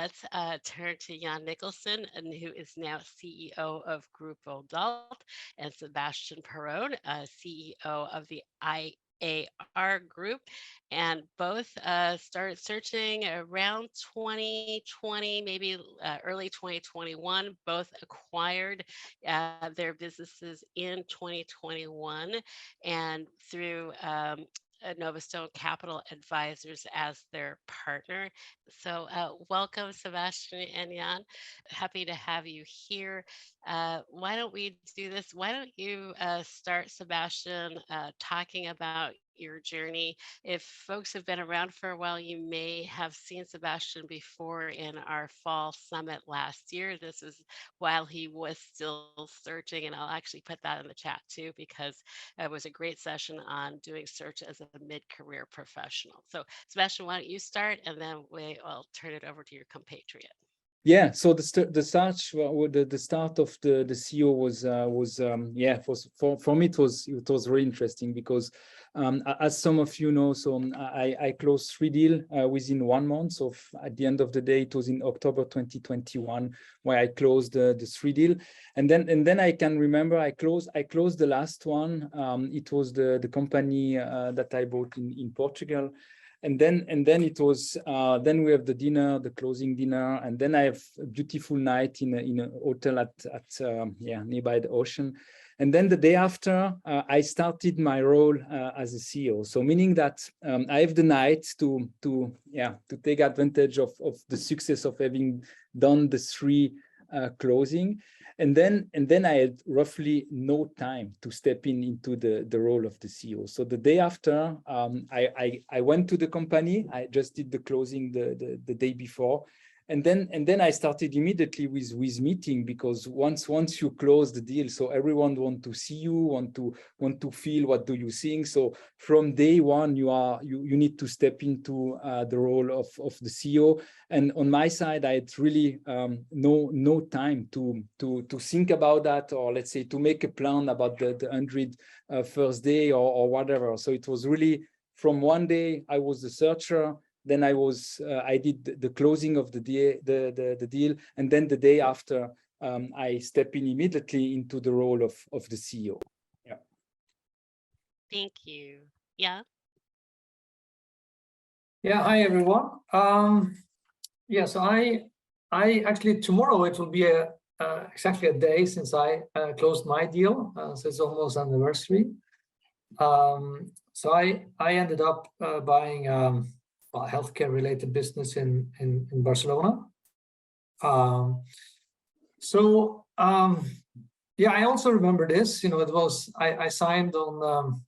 let's turn to Jan Nicholson, and who is now CEO of Grupo Dalt, and Sebastian Perron, CEO of the IAR Group, and both started searching around 2020, maybe early 2021. Both acquired their businesses in 2021, and through Novastone Capital Advisors as their partner. So, welcome, Sebastian and Jan. Happy to have you here. Why don't we do this? Why don't you start, Sebastian, talking about your journey? If folks have been around for a while, you may have seen Sebastian before in our fall summit last year. This was while he was still searching, and I'll actually put that in the chat too, because it was a great session on doing search as a mid-career professional. So, Sebastian, why don't you start, and then I'll turn it over to your compatriot. Yeah, so the start of the CEO for me it was really interesting because as some of you know, so I closed 3 deals within 1 month. So at the end of the day, it was in October 2021 where I closed the 3 deals, and then I can remember I closed the last one. It was the company that I bought in Portugal. And then it was then we have the dinner, the closing dinner, and then I have a beautiful night in a hotel at nearby the ocean. And then the day after, I started my role as a CEO. So meaning that I have the night to take advantage of the success of having done the 3 closing. And then I had roughly no time to step into the role of the CEO. So the day after, I went to the company. I just did the closing the day before, and then I started immediately with meeting, because once you close the deal, so everyone want to see you, want to feel what do you think. So from day one, you need to step into the role of the CEO. And on my side, I had really no time to think about that, or let's say to make a plan about the 100 first day or whatever. So it was really from one day I was the searcher, then I did the closing of the deal, and then the day after I step in immediately into the role of the CEO. Yeah. Thank you. Yeah. Yeah. Hi everyone. So I actually tomorrow it will be exactly a day since I closed my deal. So it's almost anniversary. So I ended up buying a healthcare related business in Barcelona. I also remember this. It was I signed on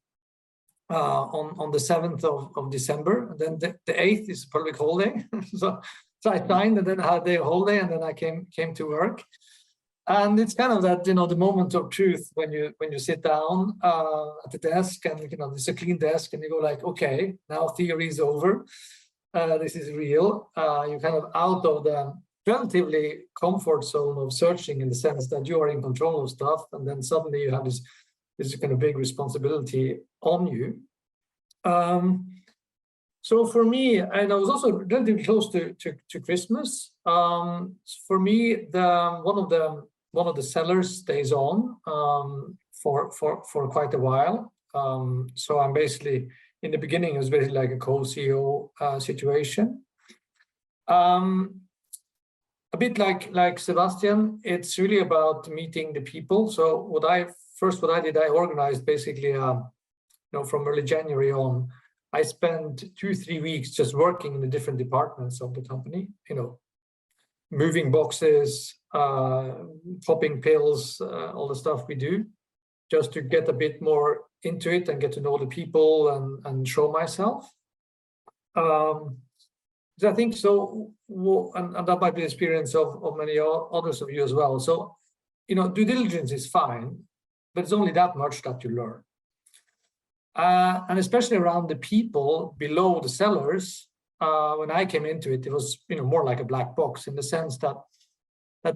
the 7th of December. And then the 8th is public holiday, so I signed, and then I had the holiday, and then I came to work. And it's kind of that, the moment of truth when you sit down at the desk, and it's a clean desk, and you go like, okay, now theory is over. This is real. You're kind of out of the relatively comfort zone of searching, in the sense that you are in control of stuff, and then suddenly you have this kind of big responsibility on you. So for me, and I was also relatively close to Christmas. For me, one of the sellers stays on for quite a while. So I'm basically, in the beginning, it was basically like a co-CEO situation. A bit like Sebastian, it's really about meeting the people. So what I did, I organized basically, from early January on, I spent 2-3 weeks just working in the different departments of the company, moving boxes, popping pills, all the stuff we do, just to get a bit more into it and get to know the people and show myself. I think so, and that might be the experience of many others of you as well. So, due diligence is fine, but it's only that much that you learn. And especially around the people below the sellers, when I came into it, it was more like a black box, in the sense that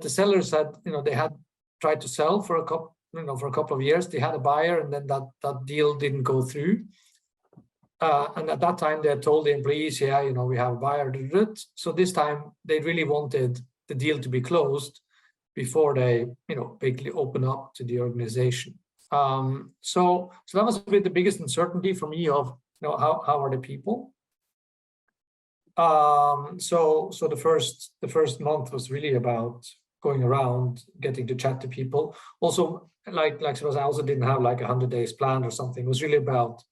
the sellers had they had tried to sell for a couple of years. They had a buyer, and then that deal didn't go through. And at that time, they had told the employees, yeah, you know, we have a buyer. So this time, they really wanted the deal to be closed before they, you know, basically open up to the organization. So that was a bit the biggest uncertainty for me of, you know, how are the people? So the first month was really about going around, getting to chat to people. Also, like suppose I also didn't have like 100 days planned or something. It was really about,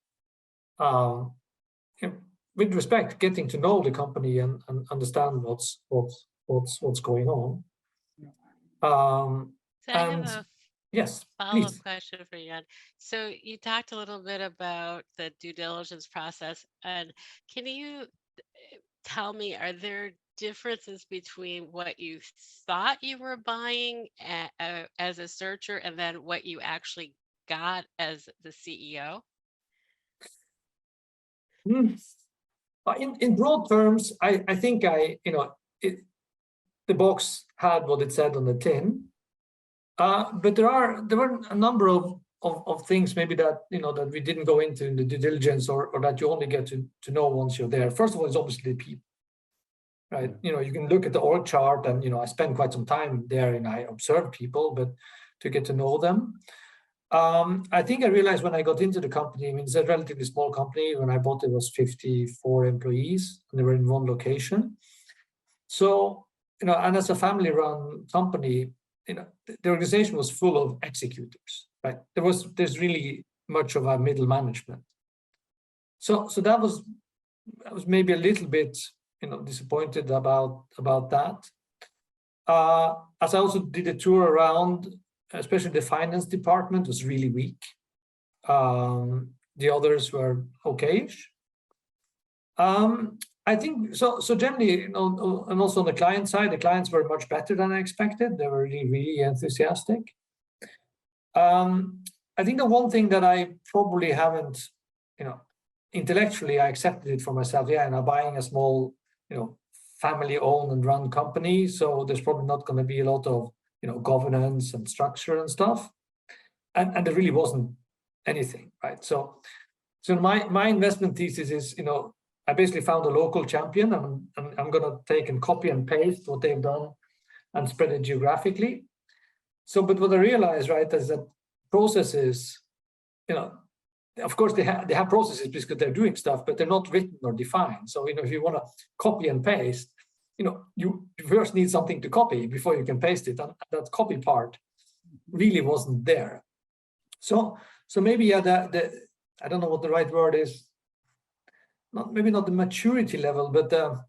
with respect, getting to know the company and understand what's going on. So I have And a yes, follow-up please. question for you. So you talked a little bit about the due diligence process, and can you tell me, are there differences between what you thought you were buying as a searcher and then what you actually got as the CEO? In broad terms, I think the box had what it said on the tin, but there were a number of things maybe that that we didn't go into in the due diligence or that you only get to know once you're there. First of all, it's obviously the people, right? You can look at the org chart, and I spent quite some time there and I observed people, but to get to know them. I think I realized when I got into the company, I mean, it's a relatively small company. When I bought it, was 54 employees, and they were in one location. So, and as a family-run company, the organization was full of executors, right? There's really much of a middle management. So that was, I was maybe a little bit, disappointed about that. As I also did a tour around, especially the finance department was really weak. The others were okay-ish. I think so generally, and also on the client side, the clients were much better than I expected. They were really, really enthusiastic. I think the one thing that I probably haven't, intellectually, I accepted it for myself. Yeah, and I'm buying a small, family-owned and run company, so there's probably not going to be a lot of governance and structure and stuff, and there really wasn't anything, right? So my investment thesis is, I basically found a local champion, and I'm going to take and copy and paste what they've done and spread it geographically. So, but what I realized, right, is that processes, of course they have processes because they're doing stuff, but they're not written or defined. So, if you want to copy and paste, you first need something to copy before you can paste it, and that copy part really wasn't there. So maybe I don't know what the right word is. Maybe not the maturity level, but the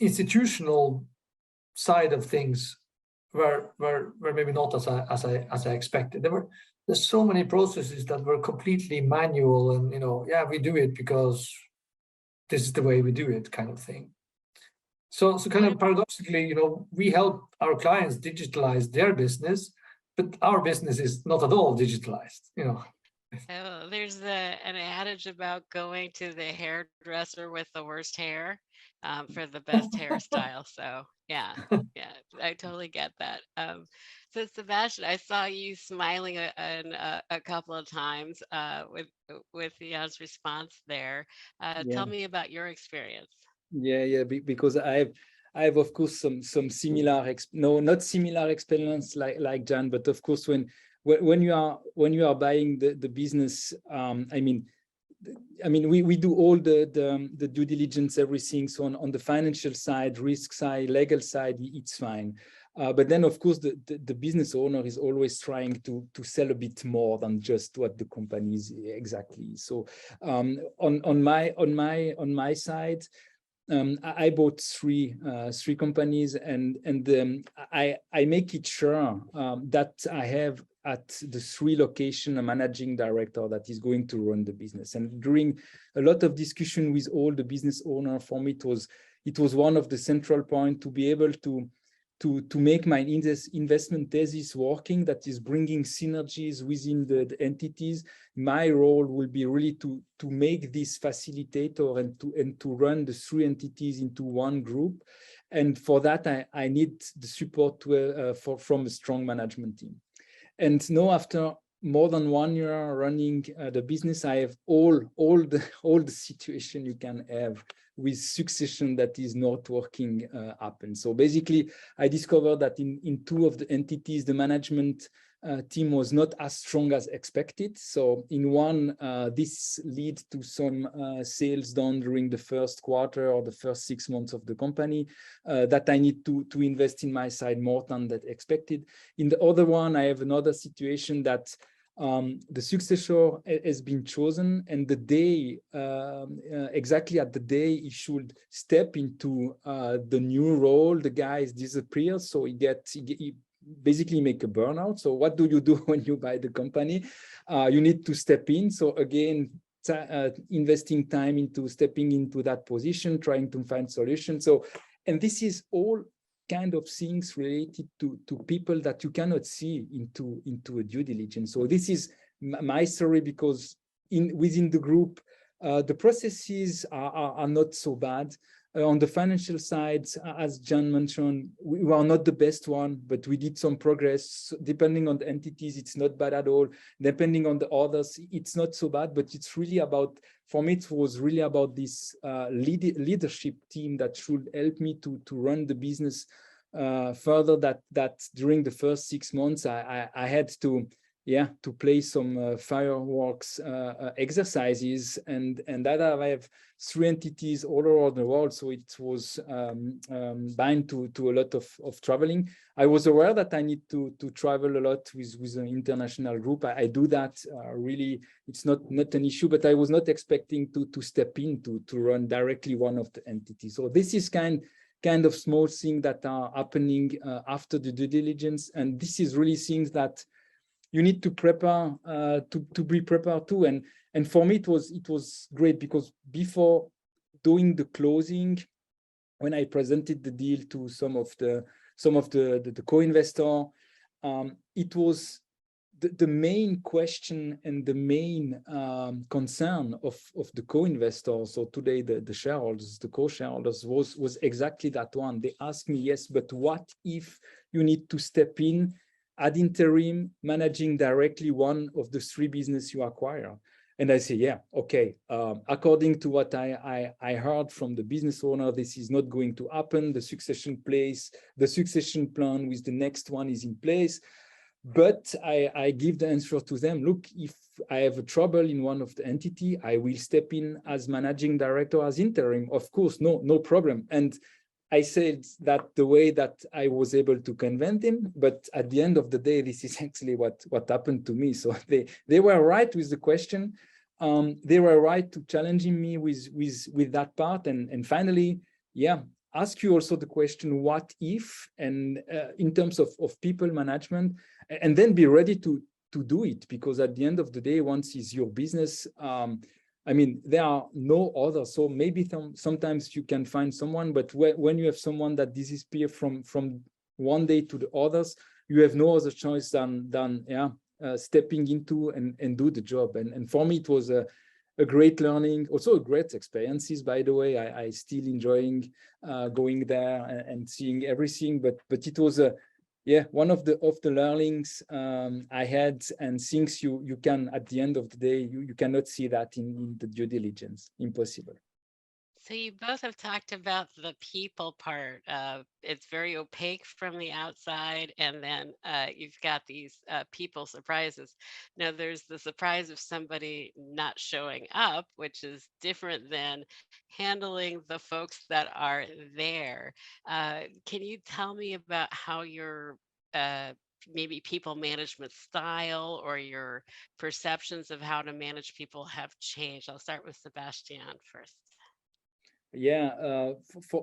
institutional side of things were maybe not as I expected. There's so many processes that were completely manual, and yeah, we do it because this is the way we do it, kind of thing. So kind of paradoxically, we help our clients digitalize their business, but our business is not at all digitalized. Oh, there's an adage about going to the hairdresser with the worst hair for the best hairstyle. So yeah, I totally get that. So Sebastian, I saw you smiling a couple of times with Jan's response there. Tell me about your experience. Yeah, because I have of course some similar not similar experience like Jan, but of course when you are buying the business, I mean we do all the due diligence, everything. So on the financial side, risk side, legal side, it's fine. But then of course the business owner is always trying to sell a bit more than just what the company is exactly. So on my side, I bought three companies, and I make it sure that I have at the 3 location a managing director that is going to run the business. And during a lot of discussion with all the business owner, for me it was one of the central point to be able to make my investment thesis working, that is bringing synergies within the entities. My role will be really to make this facilitator and to run the 3 entities into one group. And for that, I need the support from a strong management team. And now after more than 1 year running the business, I have all the situation you can have with succession that is not working happen. So basically, I discovered that in two of the entities, the management team was not as strong as expected. So in one, this leads to some sales done during the first quarter or the first 6 months of the company that I need to invest in my side more than that expected. In the other one, I have another situation that the successor has been chosen, and the day, exactly at the day he should step into the new role, the guy disappears. So he basically make a burnout. So what do you do when you buy the company? You need to step in. So again, investing time into stepping into that position, trying to find solutions. So, and this is all kind of things related to people that you cannot see into a due diligence. So this is my story, because within the group, the processes are not so bad. On the financial side, as Jan mentioned, we were not the best one, but we did some progress. Depending on the entities, it's not bad at all. Depending on the others, it's not so bad, but it's really about, for me, it was really about this leadership team that should help me to run the business further. That during the first 6 months, I had to play some fireworks exercises, and that I have 3 entities all around the world, so it was bound to a lot of traveling. I was aware that I need to travel a lot with an international group. I do that really. It's not an issue, but I was not expecting to step in to run directly one of the entities. So this is kind of small things that are happening after the due diligence, and this is really things that you need to prepare to be prepared too. And for me, it was great, because before doing the closing, when I presented the deal to some of the co-investor, it was the main question and the main concern of the co-investors, so today the shareholders, the co-shareholders, was exactly that one. They asked me, yes, but what if you need to step in ad interim, managing directly one of the 3 business you acquire? And I say, yeah, okay. According to what I heard from the business owner, this is not going to happen. The succession plan with the next one is in place. But I give the answer to them. Look, if I have a trouble in one of the entity, I will step in as managing director, as interim. Of course, no problem. And I said that the way that I was able to convince him, but at the end of the day, this is actually what happened to me. So they were right with the question. They were right to challenging me with that part. And finally, ask you also the question, what if, and in terms of people management, and then be ready to do it, because at the end of the day, once it's your business, I mean, there are no others. So maybe sometimes you can find someone, but when you have someone that disappears from one day to the others, you have no other choice than stepping into and do the job. And for me, it was a great learning, also a great experiences, by the way. I still enjoying going there and seeing everything, but it was one of the learnings I had, and things you can, at the end of the day, you cannot see that in the due diligence. Impossible. So you both have talked about the people part. It's very opaque from the outside, and then you've got these people surprises. Now, there's the surprise of somebody not showing up, which is different than handling the folks that are there. Can you tell me about how your maybe people management style or your perceptions of how to manage people have changed? I'll start with Sebastian first.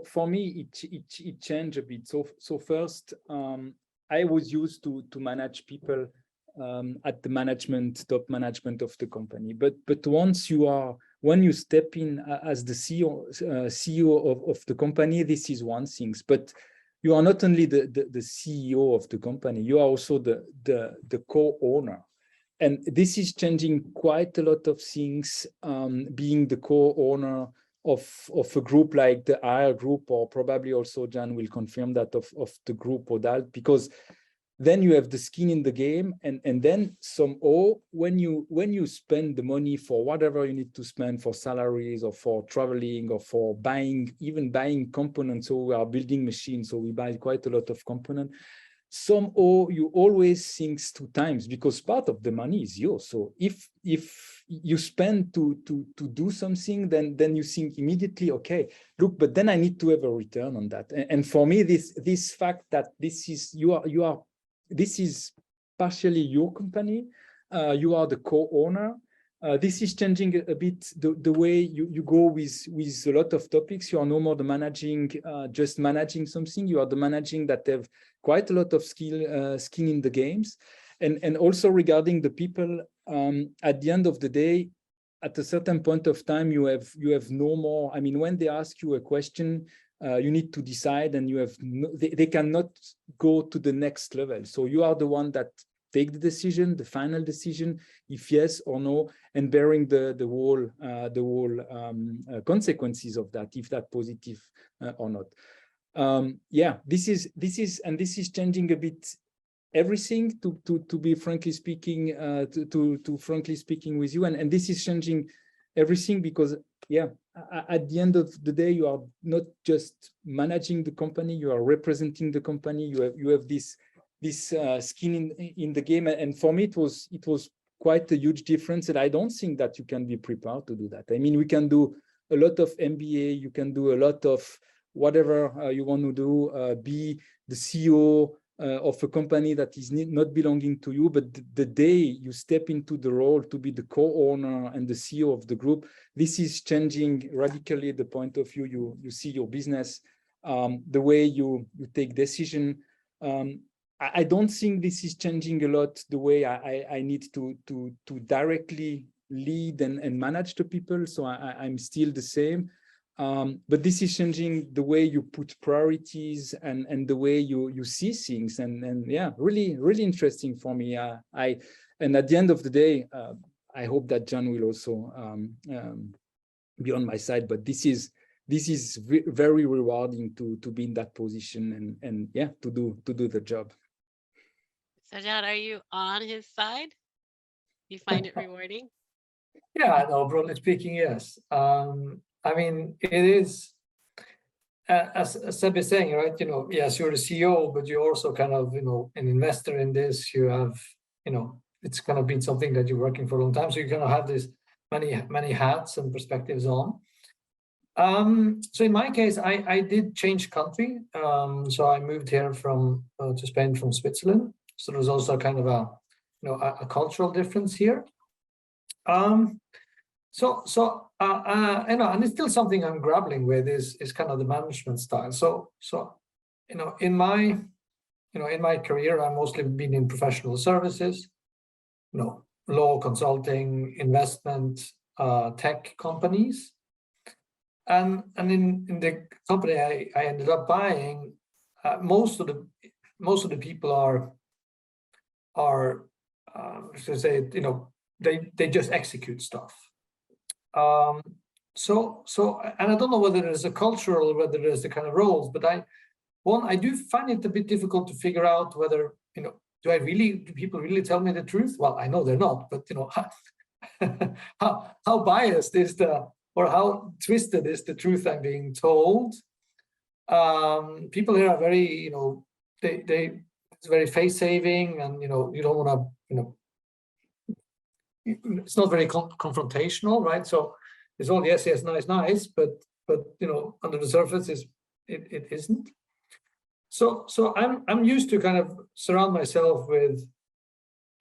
For me, it changed a bit. So first, I was used to manage people at the top management of the company. But when you step in as the CEO of the company, this is one thing. But you are not only the CEO of the company, you are also the co-owner. And this is changing quite a lot of things, being the co-owner of a group like the IR group, or probably also Jan will confirm that of the group Odalt, because then you have the skin in the game, and then somehow when you spend the money for whatever you need to spend for salaries or for traveling or for even buying components, so we are building machines, so we buy quite a lot of components, somehow you always think 2 times, because part of the money is yours. So if you spend to do something, then you think immediately, okay, look, but then I need to have a return on that. And for me, this fact that this is partially your company, you are the co-owner. This is changing a bit the way you go with a lot of topics. You are no more the managing, just managing something. You are the managing that have quite a lot of skin in the games. And also regarding the people, at the end of the day, at a certain point of time, you have no more. I mean, when they ask you a question, you need to decide, and you have they cannot go to the next level. So you are the one that take the decision, the final decision, if yes or no, and bearing the whole consequences of that, if that positive or not. Yeah, this is changing a bit everything, to be frankly speaking, to frankly speaking with you, and this is changing everything, because yeah, at the end of the day, you are not just managing the company, you are representing the company. You have this skin in the game, and for me it was quite a huge difference, and I don't think that you can be prepared to do that. I mean, we can do a lot of MBA, you can do a lot of whatever you want to do, be the CEO of a company that is not belonging to you, but the day you step into the role to be the co-owner and the CEO of the group, this is changing radically the point of view you see your business, the way you take decision. I don't think this is changing a lot the way I need to directly lead and manage the people. So I'm still the same. But this is changing the way you put priorities and the way you see things. And yeah, really, really interesting for me. And at the end of the day, I hope that John will also be on my side. But this is very rewarding to be in that position and yeah, to do the job. So John, are you on his side? You find it rewarding? Yeah, no, broadly speaking, yes. I mean, it is, as Seb is saying, right? You know, yes, you're the CEO, but you're also kind of, you know, an investor in this. You have, you know, it's kind of been something that you're working for a long time. So you kind of have this many hats and perspectives on. So in my case, I did change country. So I moved here to Spain from Switzerland. So there's also kind of a cultural difference here. And it's still something I'm grappling with is kind of the management style. So in my career, I've mostly been in professional services, law, consulting, investment, tech companies, and in the company I ended up buying, most of the people are to say, they just execute stuff. And I don't know whether there's a cultural, whether there's the kind of roles, but I do find it a bit difficult to figure out whether, do people really tell me the truth? Well, I know they're not, but how biased is or how twisted is the truth I'm being told? People here are very, it's very face saving, and you don't want to, it's not very confrontational, right? So it's all yes, nice, but under the surface it isn't. So I'm used to kind of surround myself with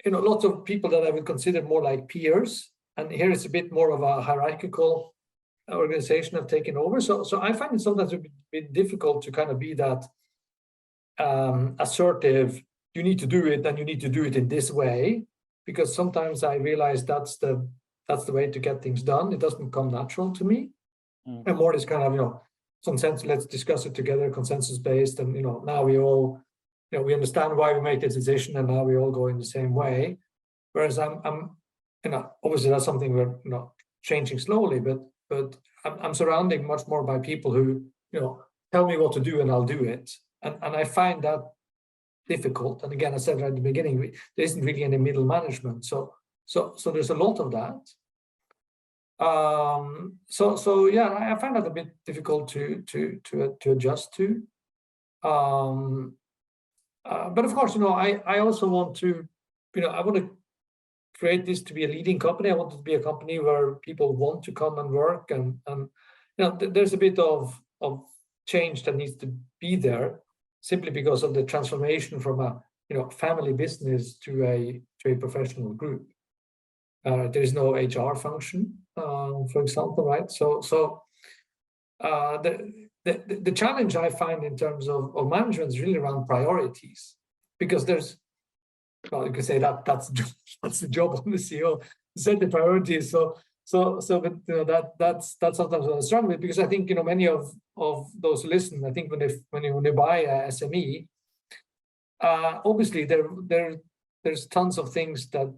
lots of people that I would consider more like peers, and here it's a bit more of a hierarchical organization I've taken over. So I find it sometimes a bit difficult to kind of be that assertive. You need to do it, and you need to do it in this way, because sometimes I realize that's the way to get things done. It doesn't come natural to me. And more is kind of consensus. Let's discuss it together, consensus based, and now we all we understand why we make this decision, and now we all go in the same way. Whereas I'm obviously that's something we're changing slowly, but I'm surrounded much more by people who tell me what to do and I'll do it, and I find that difficult. And again, I said right at the beginning, there isn't really any middle management. So there's a lot of that. So yeah, I find that a bit difficult to adjust to. But of course, I also want to, I want to create this to be a leading company. I want it to be a company where people want to come and work, and there's a bit of change that needs to be there, simply because of the transformation from a family business to a professional group. There is no HR function, for example, right? So the challenge I find in terms of management is really around priorities, because well, you can say that's the job of the CEO, set the priorities. But that's sometimes what I struggle with, because I think many of those who listen, I think when you buy a SME, obviously there's tons of things that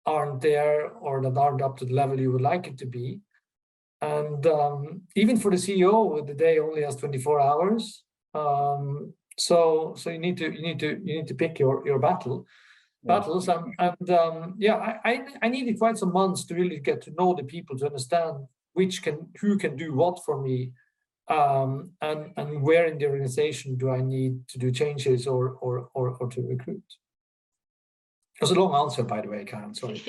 aren't there or that aren't up to the level you would like it to be. And even for the CEO, the day only has 24 hours. So you need to pick your battles. I needed quite some months to really get to know the people, to understand who can do what for me, and where in the organization do I need to do changes or to recruit. It was a long answer, by the way, Karen, sorry.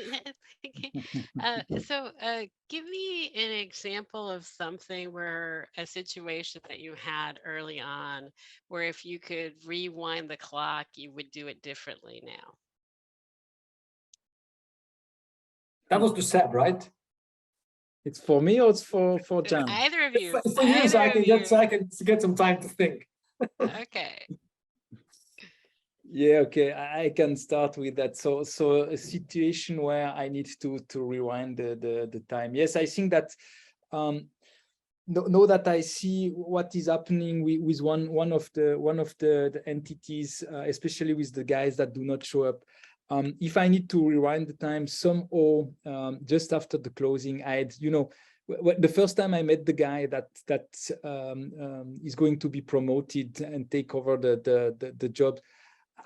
So give me an example of something where a situation that you had early on, where if you could rewind the clock, you would do it differently now. That was to Seb, right? It's for me or it's for Jan? Either of you. For you, so I can get some time to think. Okay. Yeah, okay, I can start with that. So a situation where I need to rewind the time. Yes, I think that know that I see what is happening with one of the entities, especially with the guys that do not show up. If I need to rewind the time somehow, just after the closing, I had, the first time I met the guy that is going to be promoted and take over the job,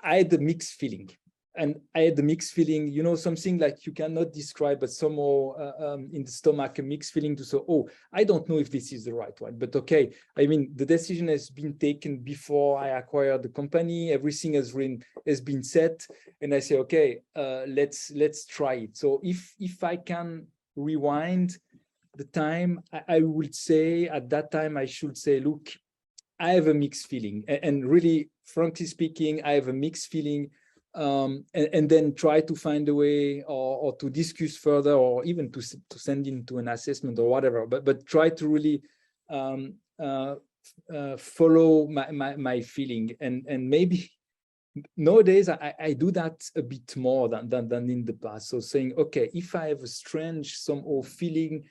I had a mixed feeling. And I had the mixed feeling, something like you cannot describe, but somehow in the stomach, a mixed feeling to say, oh, I don't know if this is the right one, but okay. I mean, the decision has been taken before I acquired the company. Everything has been set, and I say, okay, let's try it. So if I can rewind the time, I would say at that time I should say, look, I have a mixed feeling, and really, frankly speaking, I have a mixed feeling. And then try to find a way or to discuss further, or even to send into an assessment or whatever, but try to really follow my feeling, and maybe nowadays I do that a bit more than in the past. So saying, okay, if I have a strange somehow feeling,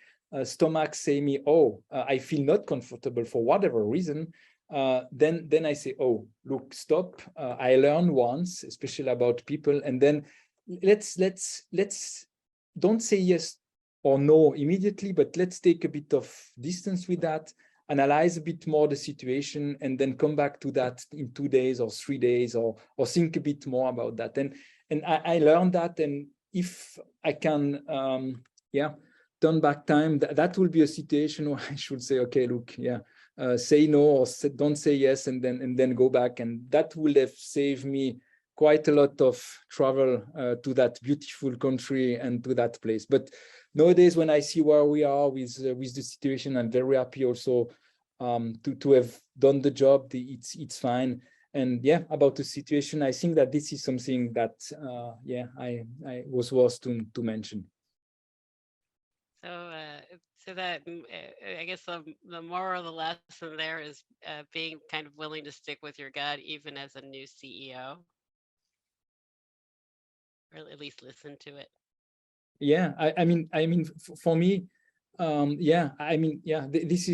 stomach say me, oh, I feel not comfortable for whatever reason, then I say, oh, look, stop. I learned once, especially about people, and then let's don't say yes or no immediately, but let's take a bit of distance with that, analyze a bit more the situation, and then come back to that in 2 days or 3 days, or think a bit more about that. And I learned that, and if I can, turn back time, that will be a situation where I should say, okay, look, say no or don't say yes, and then go back, and that would have saved me quite a lot of travel to that beautiful country and to that place. But nowadays, when I see where we are with the situation, I'm very happy also to have done the job. It's fine. And about the situation, I think that this is something that I was worth to mention. So that I guess the moral of the lesson there is being kind of willing to stick with your gut, even as a new CEO, or at least listen to it. Yeah, I mean, for me, this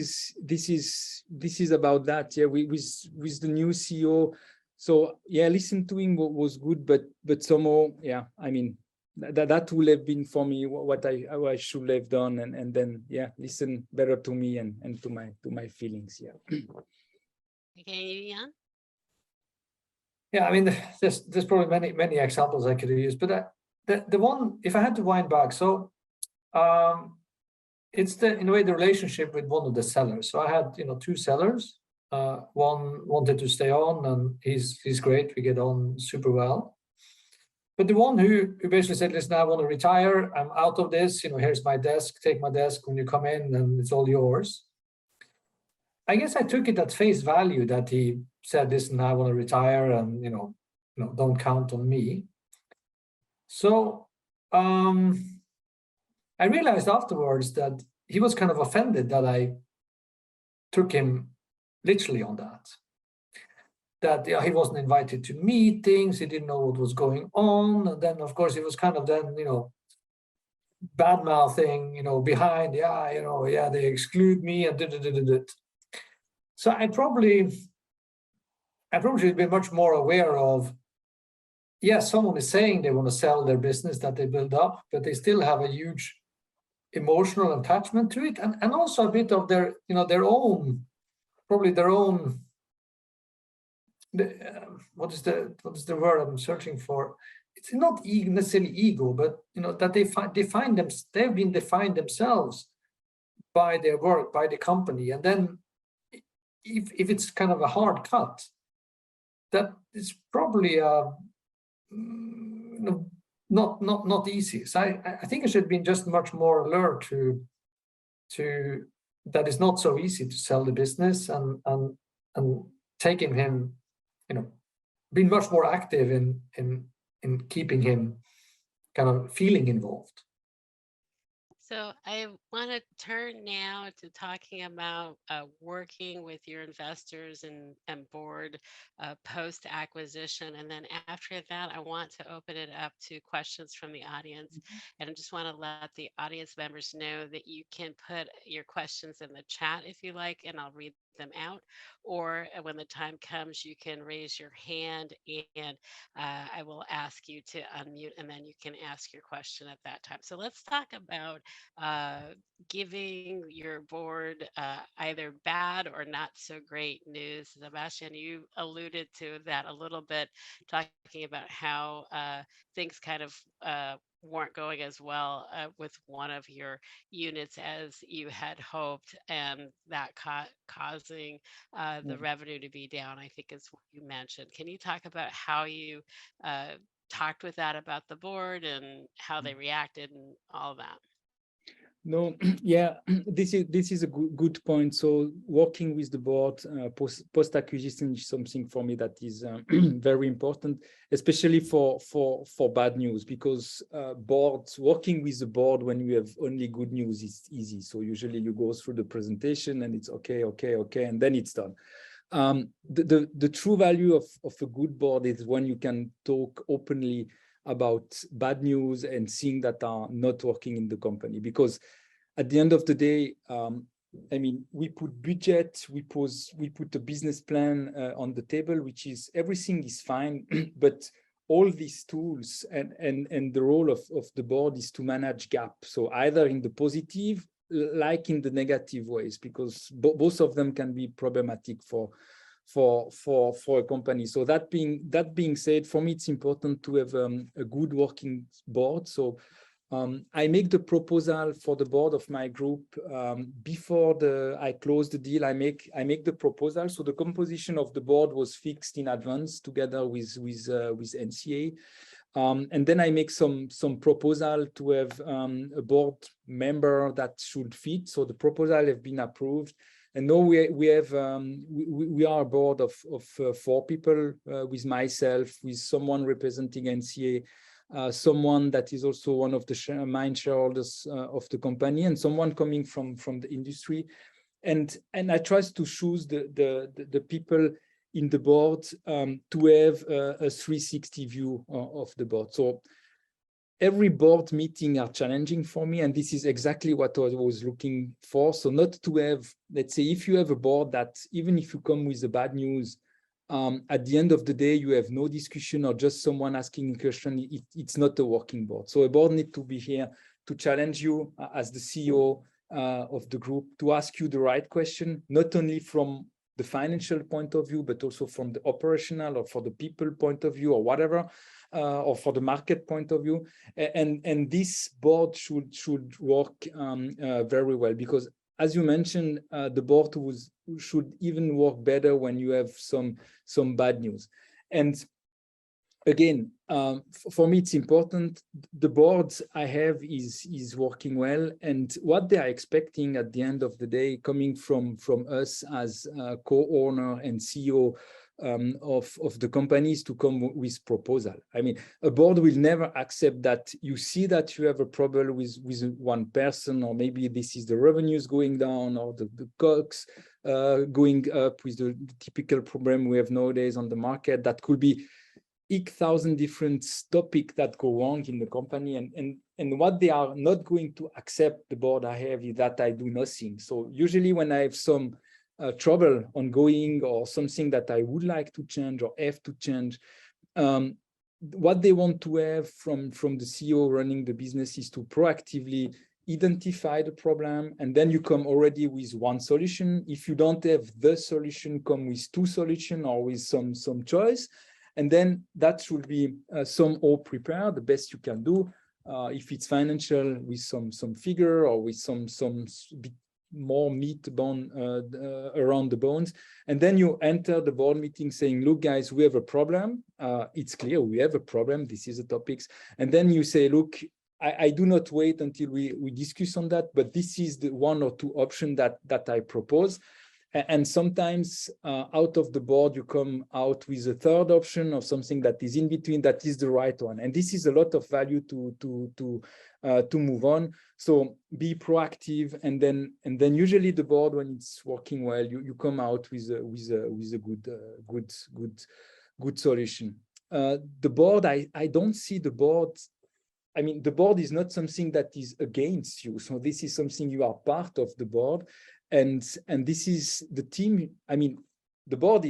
is about that. Yeah, with the new CEO. So listen to him was good, but somehow, I mean, that would have been for me what I should have done, and then listen better to me and to my feelings. Okay, Jan? Yeah, I mean, there's probably many examples I could use, but the one, if I had to wind back, so it's in a way the relationship with one of the sellers. So I had two sellers. One wanted to stay on, and he's great. We get on super well. But the one who basically said, "Listen, I want to retire. I'm out of this. Here's my desk. Take my desk when you come in, and it's all yours." I guess I took it at face value that he said, "Listen, I want to retire, and don't count on me." So I realized afterwards that he was kind of offended that I took him literally on that. That he wasn't invited to meetings, he didn't know what was going on, and then of course he was kind of then bad mouthing behind, they exclude me and did. So I probably should be much more aware of, yes, someone is saying they want to sell their business that they build up, but they still have a huge emotional attachment to it, and also a bit of their own, probably their own, what is the word I'm searching for? It's not necessarily ego, but that they've been defined themselves by their work, by the company, and then if it's kind of a hard cut, that is probably not easy. So I think I should be just much more alert to that it's not so easy to sell the business, and taking him, being much more active in keeping him kind of feeling involved. So I want to turn now to talking about working with your investors and board post acquisition. And then after that, I want to open it up to questions from the audience. And I just want to let the audience members know that you can put your questions in the chat if you like, and I'll read them out. Or when the time comes, you can raise your hand and I will ask you to unmute, and then you can ask your question at that time. So let's talk about giving your board either bad or not so great news. Sebastian, you alluded to that a little bit, talking about how things kind of weren't going as well with one of your units as you had hoped, and that causing the revenue to be down, I think is what you mentioned. Can you talk about how you talked with that about the board and how they reacted and all that? No, yeah, this is a good point. So working with the board post acquisition is something for me that is very important, especially for bad news, because working with the board when you have only good news is easy. So usually you go through the presentation and it's okay, and then it's done. The true value of a good board is when you can talk openly about bad news and things that are not working in the company, because at the end of the day, I mean, we put budget, we put a business plan on the table, which is everything is fine, but all these tools and the role of the board is to manage gap. So either in the positive, like in the negative ways, because both of them can be problematic for a company. So that being said, for me, it's important to have a good working board. So I make the proposal for the board of my group before I close the deal. I make the proposal. So the composition of the board was fixed in advance together with NCA. And then I make some proposal to have a board member that should fit. So the proposal have been approved. And now we are a board of 4 people with myself, with someone representing NCA, someone that is also one of the main shareholders of the company, and someone coming from the industry. And I try to choose the people in the board to have a 360 view of the board. So every board meeting are challenging for me, and this is exactly what I was looking for. So not to have, let's say, if you have a board that even if you come with the bad news, at the end of the day, you have no discussion or just someone asking a question, it's not a working board. So a board needs to be here to challenge you as the CEO of the group, to ask you the right question, not only from the financial point of view, but also from the operational or for the people point of view or whatever, or for the market point of view. And this board should work very well, because as you mentioned, the board should even work better when you have some bad news. And again, for me, it's important. The board I have is working well, and what they are expecting at the end of the day, coming from us as co-owner and CEO of the companies, to come with proposal. I mean, a board will never accept that you see that you have a problem with one person, or maybe this is the revenues going down, or the COGS going up, with the typical problem we have nowadays on the market. That could be 1,000 different topics that go wrong in the company, and what they are not going to accept, the board I have, is that I do nothing. So usually when I have some trouble ongoing, or something that I would like to change or have to change, what they want to have from the CEO running the business is to proactively identify the problem, and then you come already with one solution. If you don't have the solution, come with two solutions or with some choice, and then that should be somehow prepared the best you can do. If it's financial, with some figure, or with some bit more meat bone around the bones, and then you enter the board meeting saying, look guys, we have a problem. It's clear we have a problem, this is the topics. And then you say, look, I do not wait until we discuss on that, but this is the one or two options that I propose. And sometimes out of the board, you come out with a third option, or something that is in between, that is the right one. And this is a lot of value to move on. So be proactive, and then usually the board, when it's working well, you come out with a good solution. The board, I don't see the board. I mean, the board is not something that is against you. So this is something you are part of the board. And this is the team. I mean, the board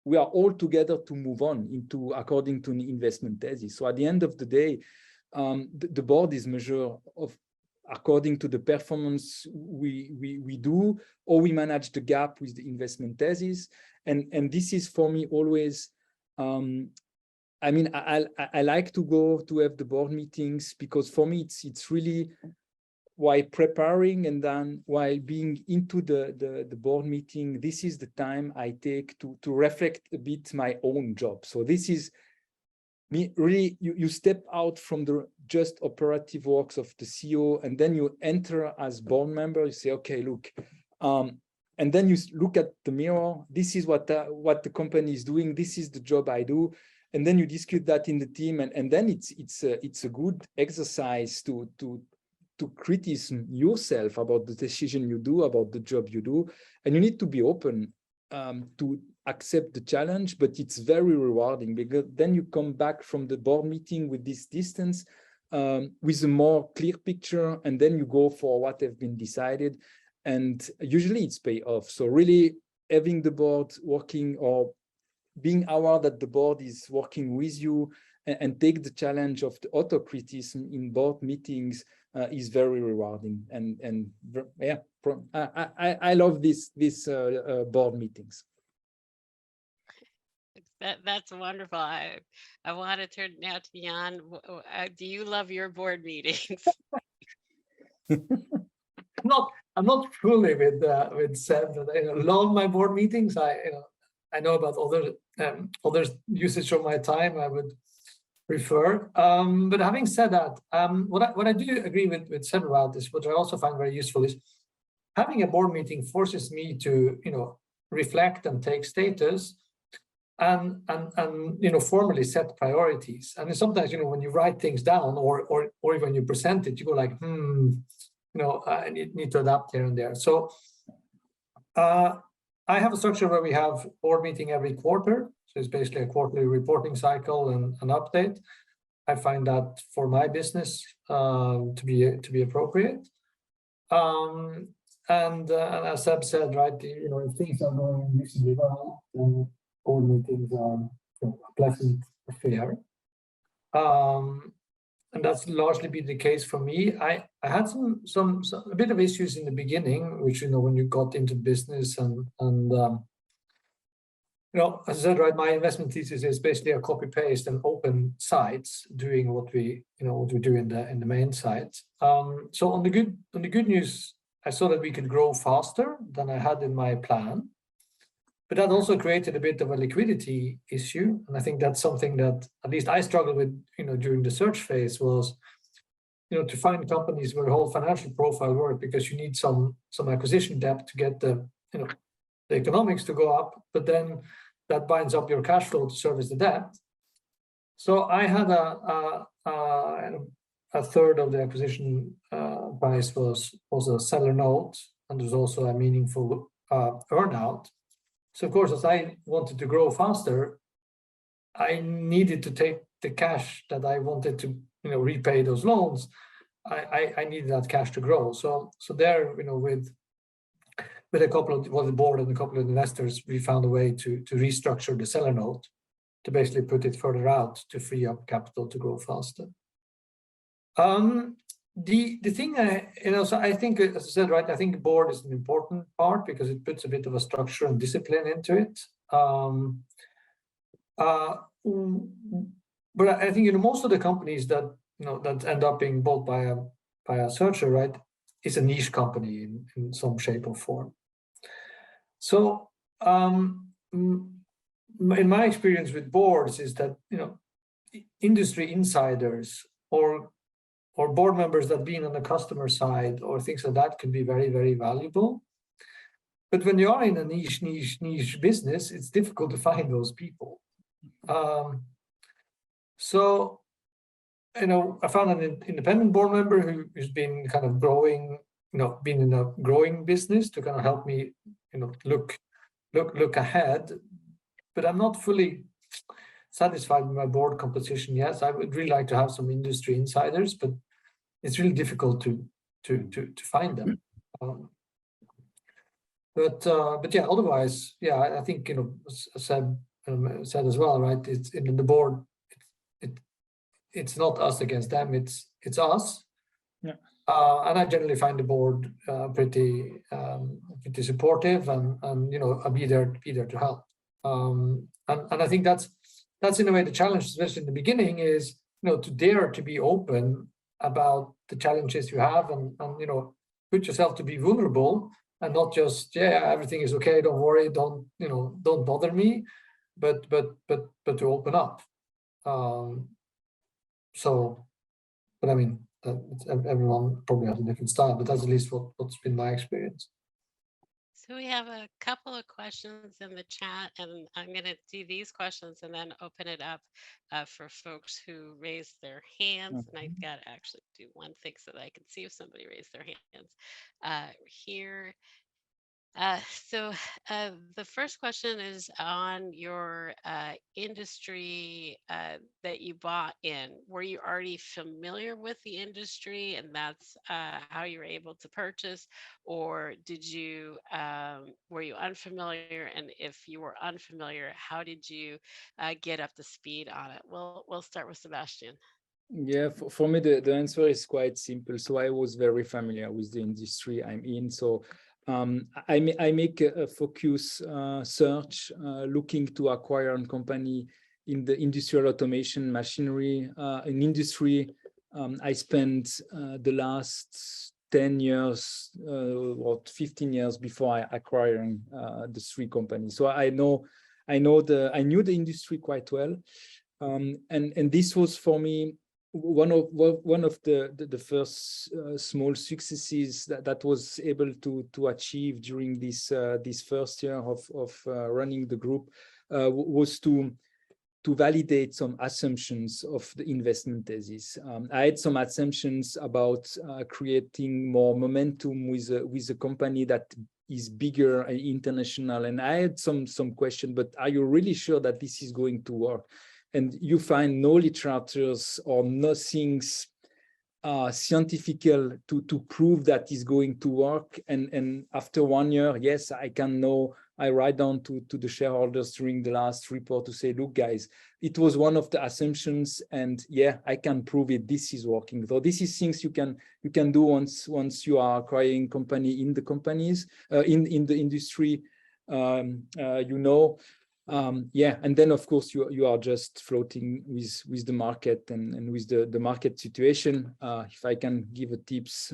we are all together to move on according to an investment thesis. So at the end of the day, the board is measured according to the performance we do, or we manage the gap with the investment thesis. And this is for me always, I mean, I like to have the board meetings, because for me it's really, while preparing and then while being into the board meeting, this is the time I take to reflect a bit my own job. So this is me really, you step out from the just operative works of the CEO, and then you enter as board member. You say, okay, look, and then you look at the mirror. This is what the company is doing. This is the job I do. And then you discuss that in the team, and then it's a good exercise to criticize yourself about the decision you do, about the job you do. And you need to be open to accept the challenge, but it's very rewarding, because then you come back from the board meeting with this distance, with a more clear picture, and then you go for what have been decided, and usually it's pay off. So really having the board working, or being aware that the board is working with you, and take the challenge of the autocriticism in board meetings is very rewarding. And yeah, I love this board meetings. That's wonderful. I want to turn now to Jan. Do you love your board meetings? I'm not fully with Seb. I love my board meetings. I know about other usage of my time I would prefer. But having said that, what I do agree with Seb about this, what I also find very useful, is having a board meeting forces me to reflect and take status, and formally set priorities. And sometimes when you write things down, or when you present it, you go like, I need to adapt here and there. So I have a structure where we have board meeting every quarter. So it's basically a quarterly reporting cycle and an update. I find that for my business to be appropriate. And as Seb said, right, if things are going reasonably well, then board meetings are a pleasant affair. And that's largely been the case for me. I had a bit of issues in the beginning, which when you got into business and as I said, right, my investment thesis is basically a copy paste and open sites doing what we do in the main site. So on the good news, I saw that we could grow faster than I had in my plan, but that also created a bit of a liquidity issue, and I think that's something that at least I struggled with, during the search phase was, to find companies where the whole financial profile work, because you need some acquisition depth to get the economics to go up, but then that binds up your cash flow to service the debt. So I had a third of the acquisition price was a seller note, and there's also a meaningful earnout. So of course, as I wanted to grow faster, I needed to take the cash that I wanted to repay those loans. I needed that cash to grow. So there, with a couple of the board and a couple of investors, we found a way to restructure the seller note to basically put it further out to free up capital to grow faster. The thing so I think, as I said, right, I think the board is an important part because it puts a bit of a structure and discipline into it. But I think most of the companies that that end up being bought by a searcher, right, is a niche company in some shape or form. So in my experience with boards is that industry insiders or board members that been on the customer side or things like that can be very, very valuable. But when you are in a niche business, it's difficult to find those people. So I found an independent board member who's been kind of growing, been in a growing business to kind of help me, look ahead. But I'm not fully satisfied with my board composition. Yes, I would really like to have some industry insiders, but it's really difficult to find them. But yeah, otherwise, yeah, I think as said as well, right? It's in the board. It's not us against them. It's us. Yeah. And I generally find the board pretty supportive, and I'll be there to help. And I think that's in a way the challenge, especially in the beginning, is to dare to be open about the challenges you have, and put yourself to be vulnerable, and not just everything is okay, don't worry, don't bother me, but to open up. But I mean, everyone probably has a different style, but that's at least what's been my experience. So we have a couple of questions in the chat, and I'm going to do these questions and then open it up for folks who raised their hands. And I've got to actually do one thing so that I can see if somebody raised their hands here. So the first question is on your industry that you bought in. Were you already familiar with the industry, and that's how you were able to purchase, or did you were you unfamiliar? And if you were unfamiliar, how did you get up to speed on it? We'll start with Sebastian. Yeah, for me the answer is quite simple. So I was very familiar with the industry I'm in. So I make a focus search looking to acquire a company in the industrial automation machinery in industry. I spent the last 10 years or 15 years before acquiring the three companies. So I knew the industry quite well, and this was for me one of the first small successes that was able to achieve during this first year of running the group was to validate some assumptions of the investment thesis. I had some assumptions about creating more momentum with a company that is bigger and international, and I had some question. But are you really sure that this is going to work? And you find no literatures or nothing's scientific to prove that is going to work. And after 1 year, yes, I write down to the shareholders during the last report to say, look, guys, it was one of the assumptions, and yeah, I can prove it. This is working. So this is things you can do once you are acquiring company in the companies in the industry. Yeah, and then of course you are just floating with the market and with the market situation. If I can give a tips,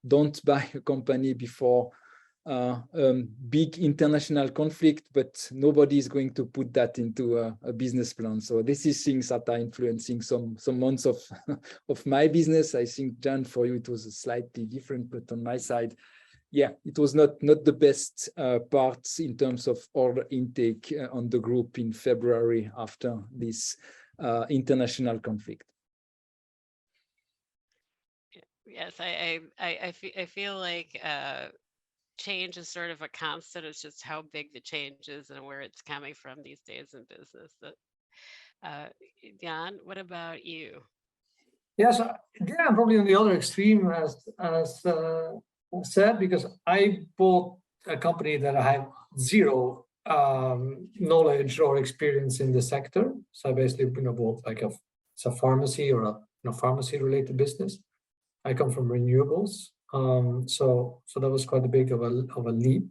don't buy a company before big international conflict, but nobody is going to put that into a business plan. So this is things that are influencing some months of of my business. I think, Jan, for you it was slightly different, but on my side, yeah, it was not the best parts in terms of order intake on the group in February after this international conflict. Yes, I feel like change is sort of a constant. It's just how big the change is and where it's coming from these days in business. Jan, what about you? Yes, yeah, I'm probably on the other extreme as said, because I bought a company that I had zero knowledge or experience in the sector. So I basically, bought like it's a pharmacy or a pharmacy related business. I come from renewables, so that was quite a big of a leap.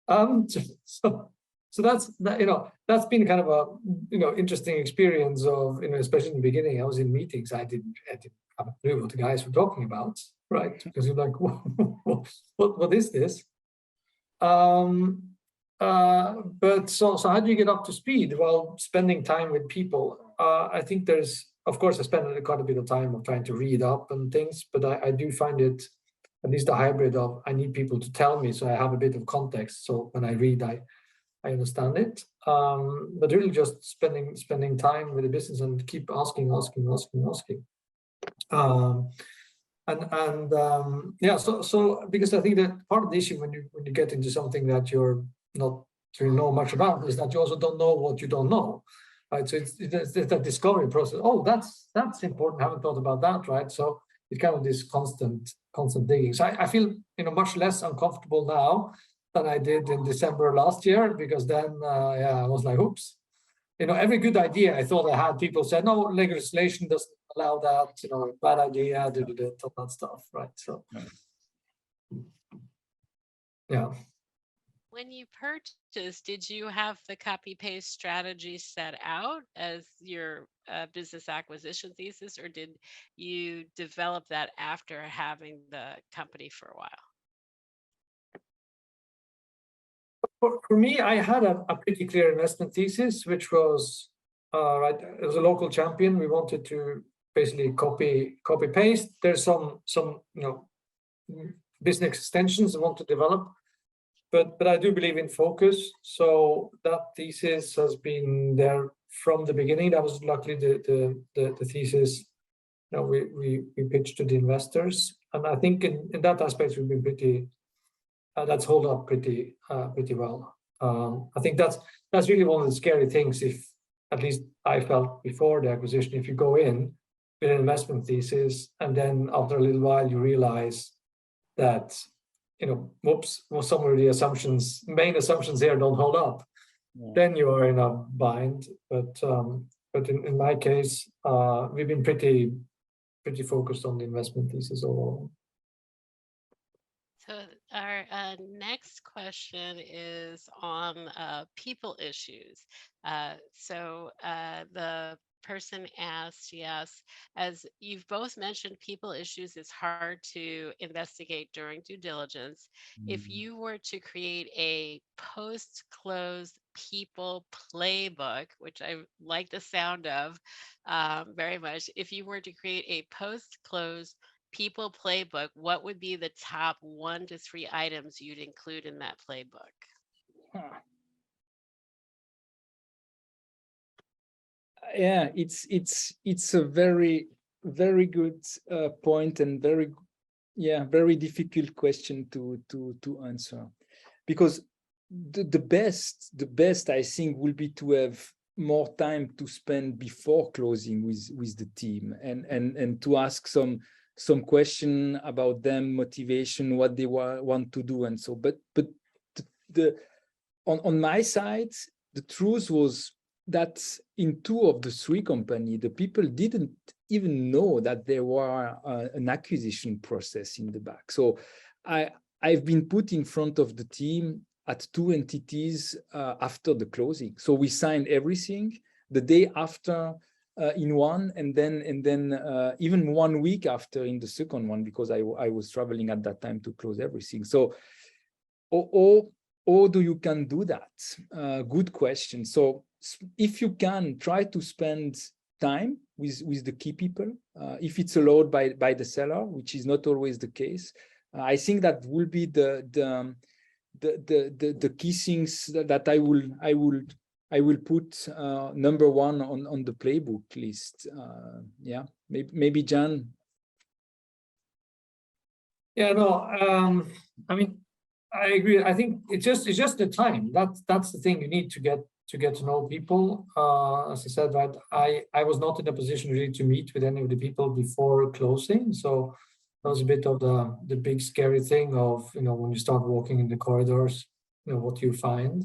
So that's that, that's been kind of a interesting experience of, especially in the beginning. I was in meetings, I didn't have a clue what the guys were talking about, right? Because you're like, what is this? But so how do you get up to speed? Well, spending time with people. I think of course, I spend quite a bit of time of trying to read up and things, but I do find it, at least a hybrid of, I need people to tell me so I have a bit of context. So when I read, I understand it. But really just spending time with the business and keep asking. Yeah, so because I think that part of the issue when you get into something that you're not really know much about is that you also don't know what you don't know, right? So it's that discovery process. Oh, that's important. I haven't thought about that, right? So it's kind of this constant digging. So I feel much less uncomfortable now than I did in December last year, because then I was like, oops. Every good idea I thought I had, people said, no, legislation doesn't allow that, bad idea, all that stuff, right? So, yeah. When you purchased, did you have the copy-paste strategy set out as your business acquisition thesis, or did you develop that after having the company for a while? For me, I had a pretty clear investment thesis, which was, right, it was a local champion. We wanted to basically copy paste. There's some business extensions I want to develop, but I do believe in focus. So that thesis has been there from the beginning. That was luckily the thesis we pitched to the investors, and I think in that aspect we've been pretty. That's held up pretty well. I think that's really one of the scary things. If at least I felt before the acquisition, if you go in with an investment thesis and then after a little while you realize that whoops, well, some of the main assumptions here don't hold up, then you are in a bind. But in my case, we've been pretty focused on the investment thesis overall. So our next question is on people issues. So the person asked, yes, as you've both mentioned, people issues is hard to investigate during due diligence. If you were to create a post-close people playbook, which I like the sound of very much, if you were to create a post-close people playbook, what would be the top 1 to 3 items you'd include in that playbook? Yeah, it's a very good point and very difficult question to answer, because the best I think will be to have more time to spend before closing with the team and to ask some question about them, motivation, what they want to do, and so. But on my side, the truth was that in 2 of the 3 companies, the people didn't even know that there were an acquisition process in the back. So I've been put in front of the team at 2 entities after the closing. So we signed everything the day after in one, and then even 1 week after in the second one, because I was traveling at that time to close everything. So or do you can do that? Good question. So if you can, try to spend time with the key people, if it's allowed by the seller, which is not always the case. I think that will be the key things that I will put number one on the playbook list. Yeah, maybe Jan. Yeah, no, I mean, I agree. I think it's just the time. That's the thing. You need to get to know people. As I said, right, I was not in a position really to meet with any of the people before closing, so that was a bit of the big scary thing of, you know, when you start walking in the corridors, you know, what you find.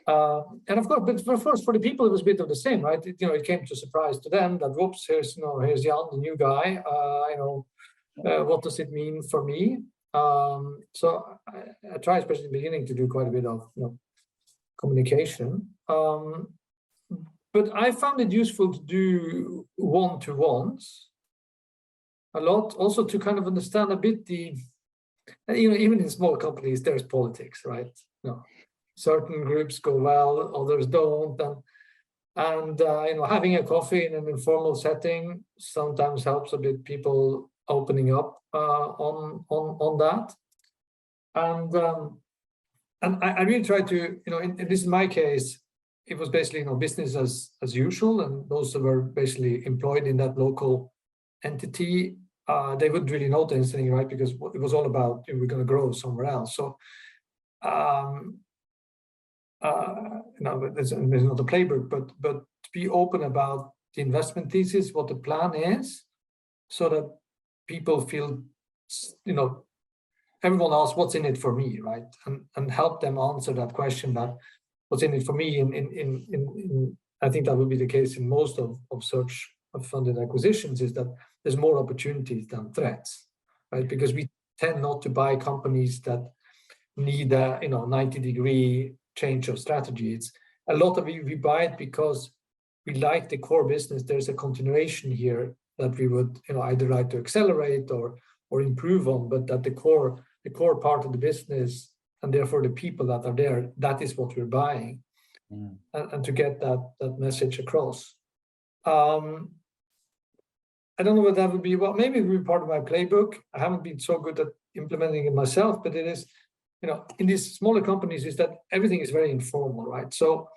And of course, but of course, for the people, it was a bit of the same, right? It, you know, it came to a surprise to them that, whoops, here's Jan, the new guy. What does it mean for me? So I try, especially in the beginning, to do quite a bit of communication. But I found it useful to do one-to-ones a lot, also to kind of understand a bit the, you know, even in small companies, there's politics, right? You know, certain groups go well, others don't, and you know, having a coffee in an informal setting sometimes helps a bit people opening up on that, and I really try to, you know, in this, in my case, it was basically, you know, business as usual, and those that were basically employed in that local entity, they wouldn't really notice anything, right? Because it was all about, you know, we're going to grow somewhere else. So no, there's not a playbook, but to be open about the investment thesis, what the plan is, so that people feel, you know, everyone asks what's in it for me, right? And help them answer that question, that what's in it for me. In I think that will be the case in most of search of funded acquisitions, is that there's more opportunities than threats, right? Because we tend not to buy companies that need a, you know, 90-degree change of strategy. It's a lot of it, we buy it because we like the core business. There's a continuation here that we would, you know, either like to accelerate or improve on, but that the core part of the business, and therefore the people that are there, that is what we're buying. And to get that message across. I don't know what that would be. Well, maybe it would be part of my playbook. I haven't been so good at implementing it myself, but it is, you know, in these smaller companies, is that everything is very informal, right? So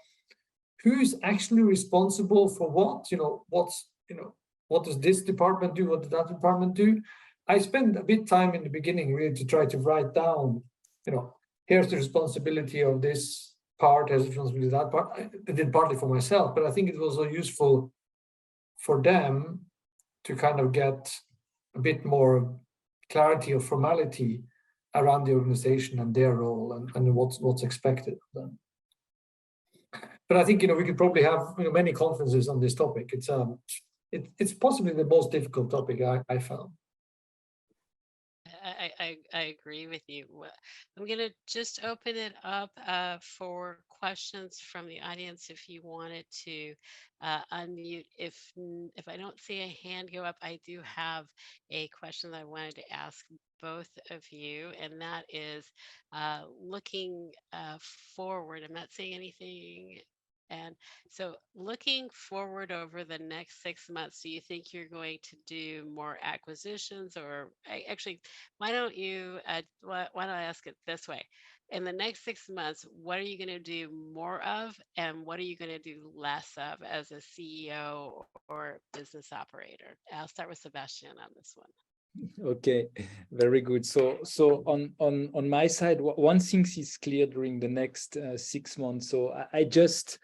who's actually responsible for what? You know, what's, you know, what does this department do? What does that department do? I spent a bit time in the beginning really to try to write down, you know, here's the responsibility of this part, here's the responsibility of that part. I did partly for myself, but I think it was also useful for them to kind of get a bit more clarity or formality around the organization and their role and what's expected of them. But I think, you know, we could probably have, you know, many conferences on this topic. It's possibly the most difficult topic I found. I agree with you. I'm going to just open it up for questions from the audience. If you wanted to unmute, if I don't see a hand go up, I do have a question that I wanted to ask both of you, and that is looking forward. I'm not saying anything. And so looking forward over the next 6 months, do you think you're going to do more acquisitions, or actually, why don't I ask it this way? In the next 6 months, what are you going to do more of, and what are you going to do less of as a CEO or business operator? I'll start with Sebastian on this one. Okay, very good. So on my side, one thing is clear during the next 6 months. So I just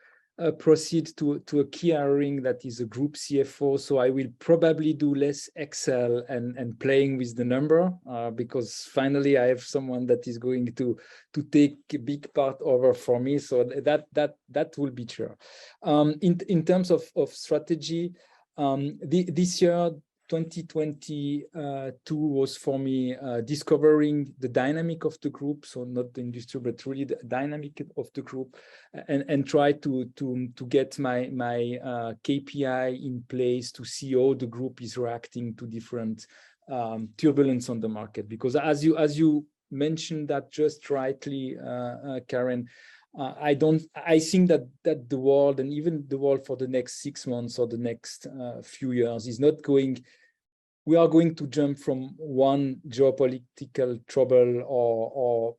proceed to a key hiring that is a group CFO. So I will probably do less Excel and playing with the number because finally I have someone that is going to take a big part over for me. So that will be true. In terms of strategy, this year, 2022 was for me discovering the dynamic of the group, so not the industry, but really the dynamic of the group, and try to get my KPI in place to see how the group is reacting to different turbulence on the market. Because as you mentioned that just rightly, Karen, I think that the world, and even the world for the next 6 months or the next few years, is not going. We are going to jump from one geopolitical trouble or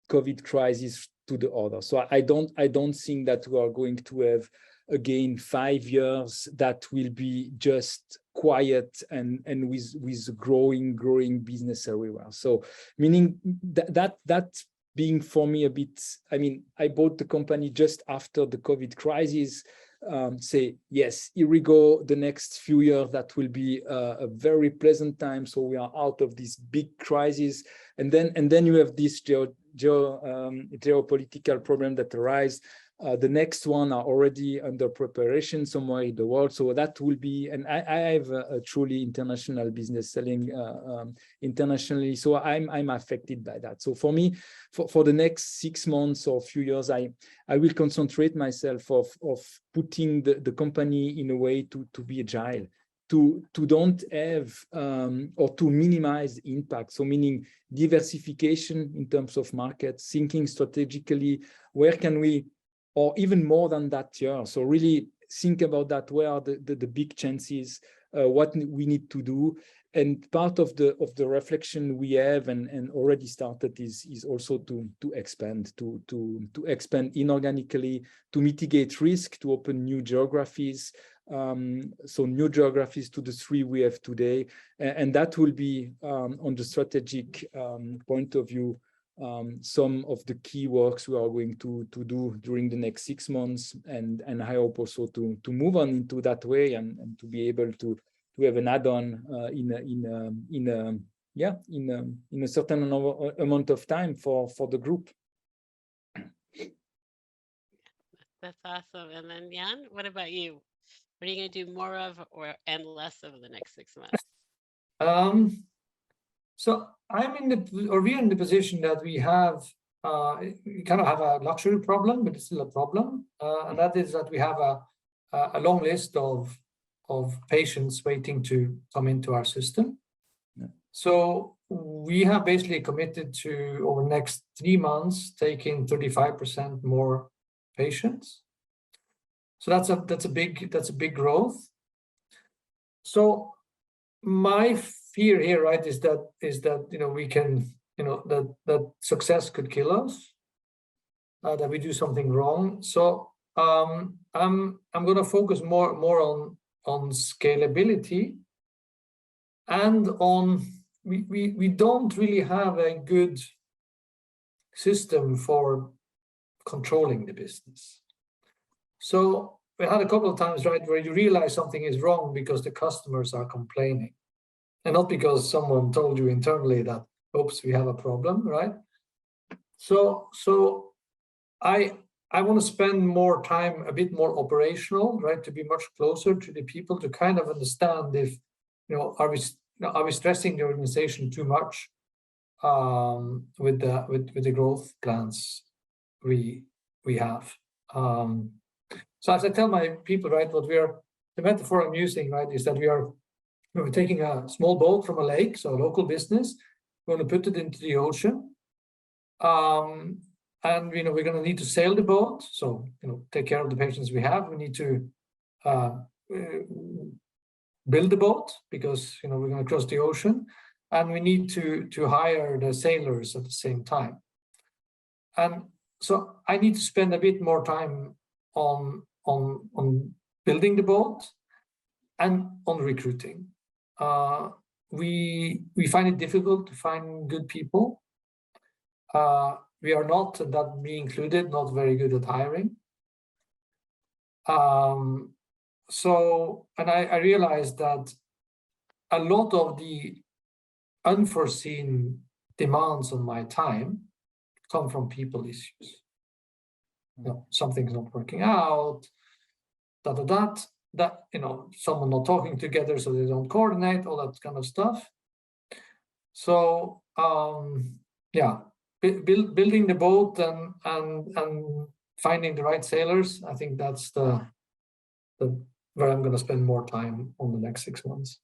COVID crisis to the other. So I don't think that we are going to have again 5 years that will be just quiet and with growing business everywhere. So meaning that being for me a bit, I mean, I bought the company just after the COVID crisis. Say, yes, here we go, the next few years, that will be a very pleasant time. So we are out of this big crisis. And then you have this geopolitical problem that arise. The next one are already under preparation somewhere in the world. So that will be, and I have a truly international business, selling internationally. So I'm affected by that. So for me, for the next 6 months or few years, I will concentrate myself of putting the company in a way to be agile, to don't have or to minimize impact. So meaning diversification in terms of markets, thinking strategically, where can we, or even more than that year. So really think about that, where are the big chances, what we need to do. And part of the reflection we have and already started is also to expand, to expand inorganically, to mitigate risk, to open new geographies. So new geographies to the 3 we have today. And that will be on the strategic point of view, some of the key works we are going to do during the next 6 months, and I hope also to move on into that way and to be able to have an add-on in a certain amount of time for the group. That's awesome. And then Jan, what about you? What are you going to do more of and less of in the next 6 months? So we're in the position that we have, we kind of have a luxury problem, but it's still a problem. And that is that we have a long list of patients waiting to come into our system. Yeah. So we have basically committed to, over the next 3 months, taking 35% more patients. So that's a big growth. So my fear here, right, is that we can, that success could kill us, that we do something wrong. So I'm going to focus more on scalability, and on we don't really have a good system for controlling the business. So we had a couple of times, right, where you realize something is wrong because the customers are complaining, and not because someone told you internally that, oops, we have a problem, right? So I want to spend more time, a bit more operational, right, to be much closer to the people, to kind of understand if, are we stressing the organization too much with the growth plans we have. So as I tell my people, right, the metaphor I'm using, right, is that we're taking a small boat from a lake, so a local business, we're going to put it into the ocean. And we're going to need to sail the boat, so take care of the patients we have. We need to build the boat, because we're going to cross the ocean, and we need to hire the sailors at the same time. And so I need to spend a bit more time on building the boat and on recruiting. We find it difficult to find good people. We are not, and that me included, not very good at hiring. So, and I realized that a lot of the unforeseen demands on my time come from people issues. Something's not working out, that, someone not talking together so they don't coordinate, all that kind of stuff. So yeah, building the boat and finding the right sailors, I think that's the where I'm going to spend more time on the next 6 months.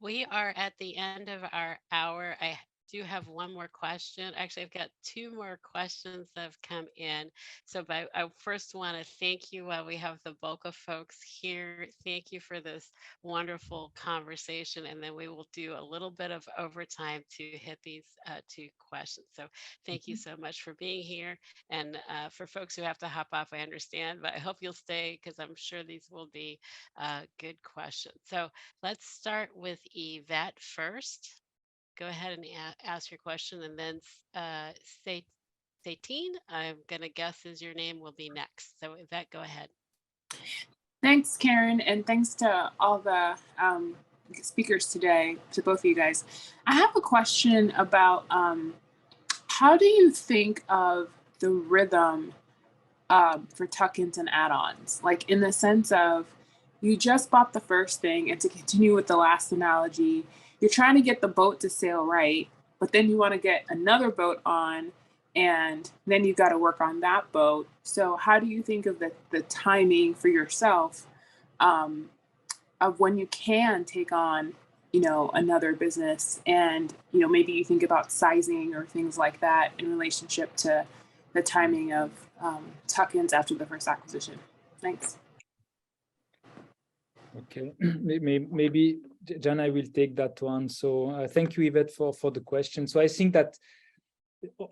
We are at the end of our hour. I do have one more question. Actually, I've got 2 more questions that have come in. So I first want to thank you while we have the bulk of folks here. Thank you for this wonderful conversation. And then we will do a little bit of overtime to hit these 2 questions. So thank you so much for being here. And for folks who have to hop off, I understand, but I hope you'll stay because I'm sure these will be good questions. So let's start with Yvette first. Go ahead and ask your question, and then Satine, I'm going to guess is your name, will be next. So Yvette, go ahead. Thanks, Karen, and thanks to all the speakers today, to both of you guys. I have a question about how do you think of the rhythm for tuck-ins and add-ons? Like in the sense of, you just bought the first thing, and to continue with the last analogy, you're trying to get the boat to sail right, but then you want to get another boat on, and then you've got to work on that boat. So how do you think of the timing for yourself of when you can take on, another business, and, maybe you think about sizing or things like that in relationship to the timing of tuck-ins after the first acquisition? Thanks. Okay, maybe Jan, I will take that one. So thank you, Yvette, for the question. So I think that,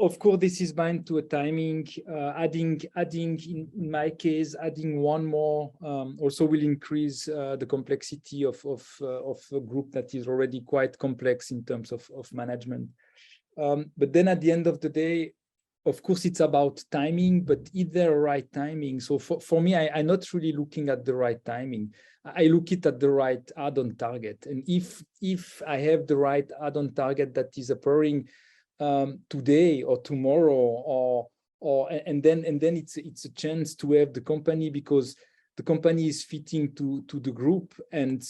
of course, this is bound to a timing. Adding in my case, adding one more also will increase the complexity of a group that is already quite complex in terms of management. But then at the end of the day, of course, it's about timing, but is there a right timing? So for me, I'm not really looking at the right timing. I look at the right add-on target. And if I have the right add-on target that is appearing today or tomorrow, and then it's a chance to have the company, because the company is fitting to the group, and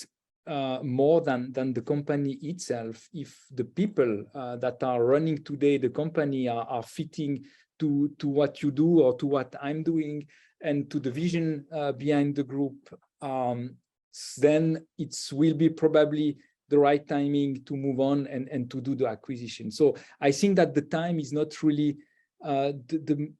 more than the company itself, if the people that are running today the company are fitting to what you do or to what I'm doing and to the vision behind the group, then it will be probably the right timing to move on and to do the acquisition. So I think that the time is not really the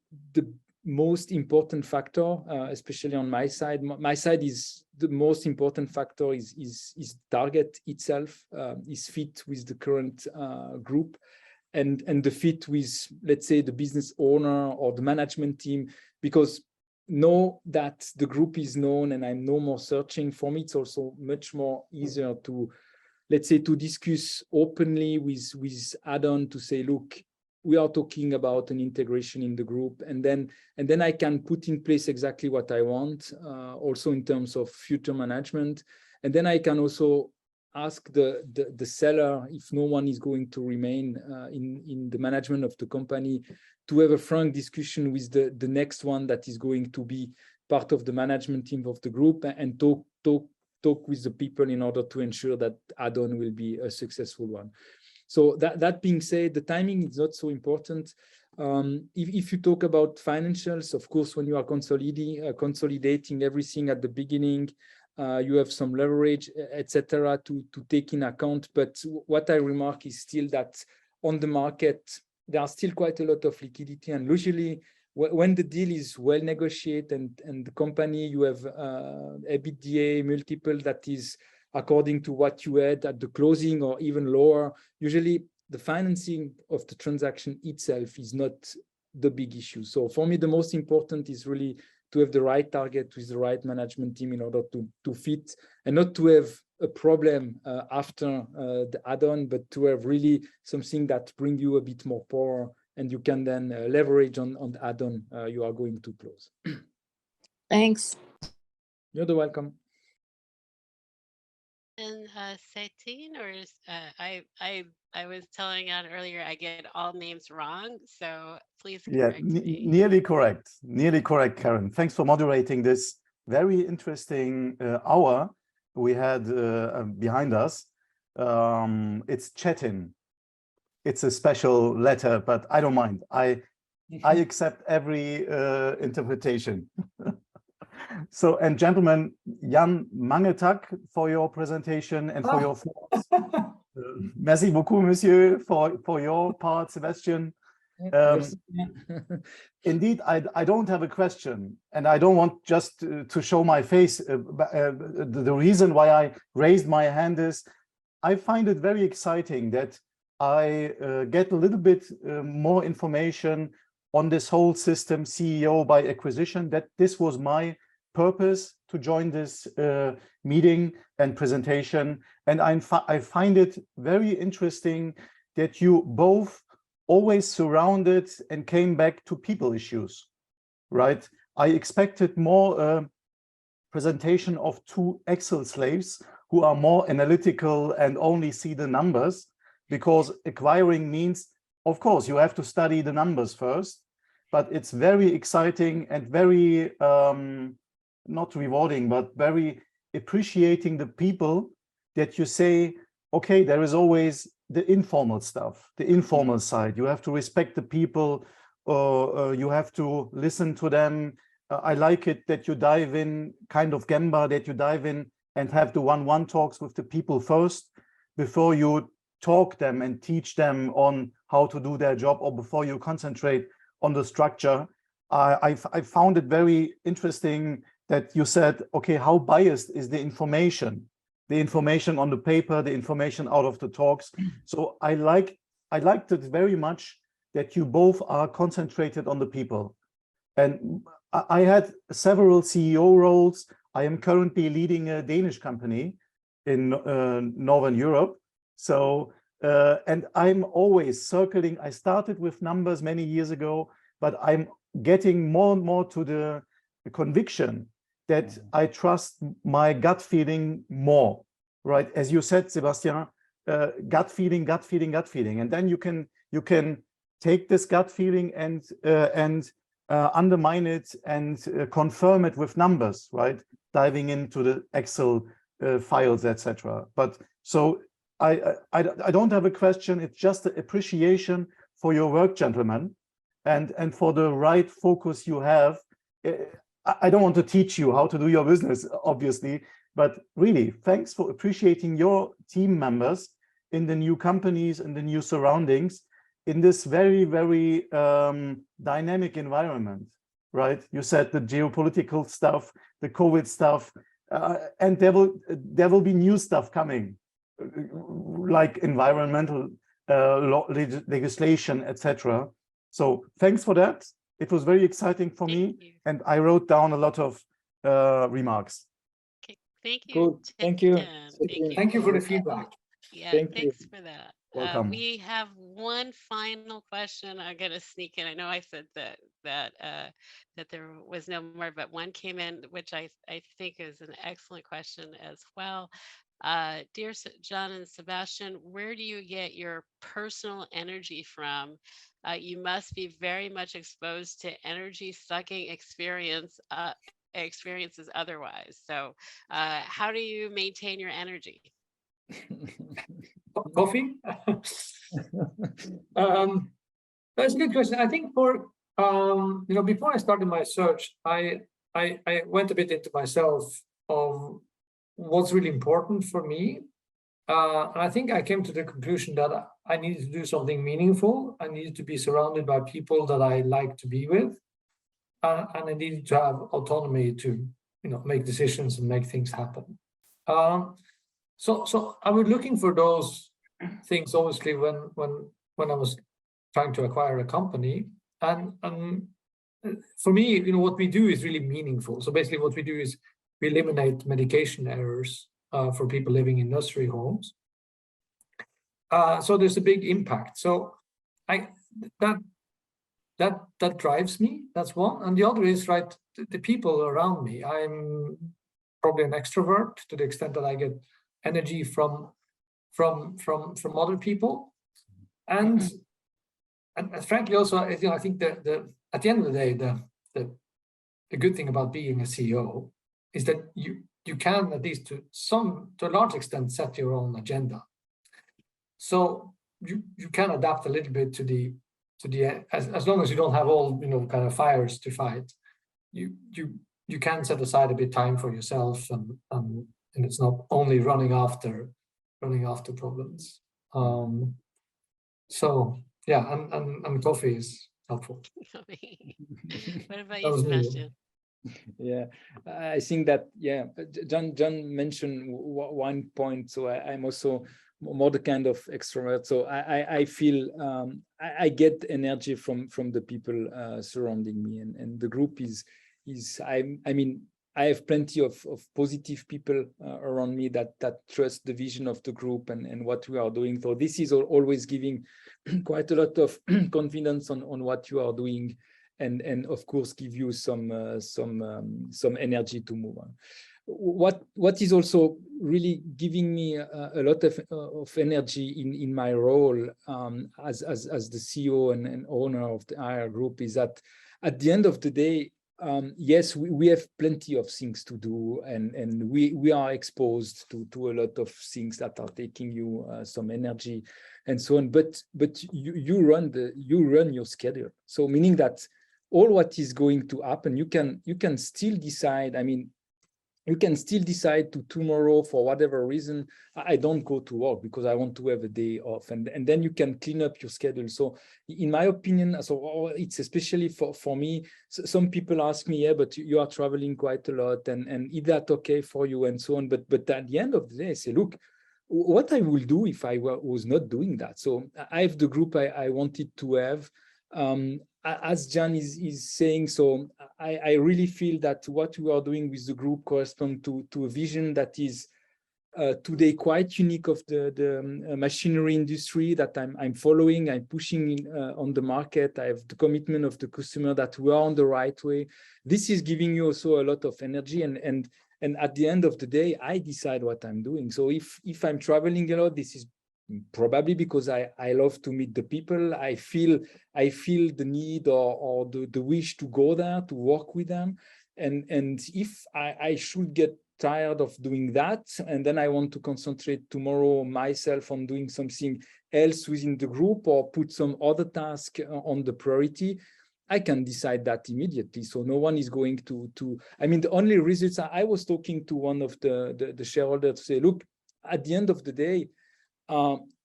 most important factor, especially on my side. My side is the most important factor is target itself, is fit with the current group, and the fit with, let's say, the business owner or the management team, because know that the group is known and I'm no more searching. For me, it's also much more easier to, let's say, to discuss openly with add-on, to say, look, we are talking about an integration in the group, and then I can put in place exactly what I want, also in terms of future management. And then I can also ask the seller, if no one is going to remain in the management of the company, to have a frank discussion with the next one that is going to be part of the management team of the group, and talk with the people in order to ensure that add-on will be a successful one. So that being said, the timing is not so important. If you talk about financials, of course, when you are consolidating everything at the beginning, you have some leverage, etc., to take in account. But what I remark is still that on the market, there are still quite a lot of liquidity, and usually when the deal is well negotiated and the company, you have EBITDA multiple that is according to what you had at the closing or even lower, usually the financing of the transaction itself is not the big issue. So for me, the most important is really to have the right target with the right management team in order to fit, and not to have a problem after the add-on, but to have really something that brings you a bit more power, and you can then leverage on the add-on you are going to close. Thanks. You're welcome. And Satine, or is, I was telling Jan earlier, I get all names wrong, so please correct me. Nearly correct, Karen. Thanks for moderating this. very interesting hour we had behind us. It's Chetin. It's a special letter, but I don't mind. I accept every interpretation. So, and gentlemen, Jan Mangetak for your presentation and for your thoughts. Merci beaucoup, monsieur, for your part, Sebastian. Indeed, I don't have a question, and I don't want just to show my face. The reason why I raised my hand is I find it very exciting that I get a little bit more information on this whole system, CEO by acquisition, that this was my purpose to join this meeting and presentation. And I find it very interesting that you both always surrounded and came back to people issues, right? I expected more presentation of two Excel slaves who are more analytical and only see the numbers, because acquiring means, of course, you have to study the numbers first, but it's very exciting and very, not rewarding, but very appreciating the people that you say, okay, there is always the informal stuff, the informal side. You have to respect the people, you have to listen to them. I like it that you dive in, kind of Gemba, that you dive in and have the one-on-one talks with the people first before you talk them and teach them on how to do their job, or before you concentrate on the structure. I found it very interesting that you said, okay, how biased is the information on the paper, the information out of the talks. So I liked it very much that you both are concentrated on the people. And I had several CEO roles. I am currently leading a Danish company in Northern Europe. So, and I'm always circling. I started with numbers many years ago, but I'm getting more and more to the conviction that I trust my gut feeling more, right? As you said, Sebastian, gut feeling, and then you can take this gut feeling and undermine it and confirm it with numbers, right? Diving into the Excel files, etc. But so I don't have a question. It's just an appreciation for your work, gentlemen, and for the right focus you have. I don't want to teach you how to do your business, obviously, but really, thanks for appreciating your team members in the new companies and the new surroundings in this very, very dynamic environment, right? You said the geopolitical stuff, the COVID stuff, and there will be new stuff coming, like environmental legislation, etc. So thanks for that. It was very exciting for me, and I wrote down a lot of remarks. Okay, thank you. Good. Thank you. Thank you for the feedback. Yeah, Thank you. thanks for that. Welcome. We have one final question. I'm going to sneak in. I know I said that there was no more, but one came in, which I think is an excellent question as well. Dear John and Sebastian, where do you get your personal energy from? You must be very much exposed to energy sucking experiences otherwise. So how do you maintain your energy? Coffee? That's a good question. I think for before I started my search, I went a bit into myself of what's really important for me. And I think I came to the conclusion that I needed to do something meaningful. I needed to be surrounded by people that I like to be with, and I needed to have autonomy to make decisions and make things happen. So I was looking for those things, obviously, when I was trying to acquire a company. And for me, what we do is really meaningful. So basically what we do is we eliminate medication errors for people living in nursery homes. So there's a big impact. So that drives me. That's one. And the other is, right, the people around me. I'm probably an extrovert to the extent that I get energy from other people, and frankly also I think that at the end of the day the good thing about being a CEO is that you can, at least to a large extent, set your own agenda. So you can adapt a little bit to the as long as you don't have all kind of fires to fight, you can set aside a bit time for yourself, and it's not only running after problems. So yeah, and coffee is helpful. What about That you, was me. Sebastian? Yeah, I think that, yeah, John mentioned one point. So I'm also more the kind of extrovert. So I feel I get energy from the people surrounding me, and the group is I mean, I have plenty of positive people around me that trust the vision of the group and what we are doing. So this is always giving quite a lot of confidence on what you are doing, and of course give you some energy to move on. What is also really giving me a lot of energy in my role as the CEO and owner of the IR group is that at the end of the day, yes, we have plenty of things to do, and we are exposed to a lot of things that are taking you some energy and so on. But you run your schedule. So meaning that all what is going to happen, you can still decide. I mean, you can still decide to tomorrow, for whatever reason, I don't go to work because I want to have a day off, and then you can clean up your schedule. So in my opinion, so it's especially for me, some people ask me, yeah, but you are traveling quite a lot, and is that okay for you, and so on. But at the end of the day, I say, look, what I will do if I was not doing that. So I have the group I wanted to have. As Jan is saying, so I really feel that what we are doing with the group corresponds to a vision that is today quite unique of the machinery industry that I'm following. I'm pushing on the market. I have the commitment of the customer that we are on the right way. This is giving you also a lot of energy, and at the end of the day, I decide what I'm doing. So if I'm traveling a lot, this is probably because I love to meet the people. I feel the need or the wish to go there, to work with them. And if I should get tired of doing that, and then I want to concentrate tomorrow myself on doing something else within the group, or put some other task on the priority, I can decide that immediately. So no one is going to I mean, the only results, I was talking to one of the shareholders to say, look, at the end of the day,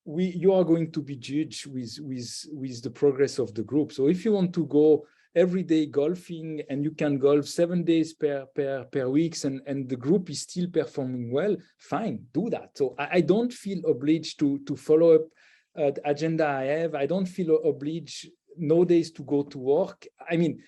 you are going to be judged with the progress of the group. So if you want to go every day golfing, and you can golf 7 days per week, and the group is still performing well, fine, do that. So I don't feel obliged to follow up the agenda I have. I don't feel obliged nowadays to go to work. I mean,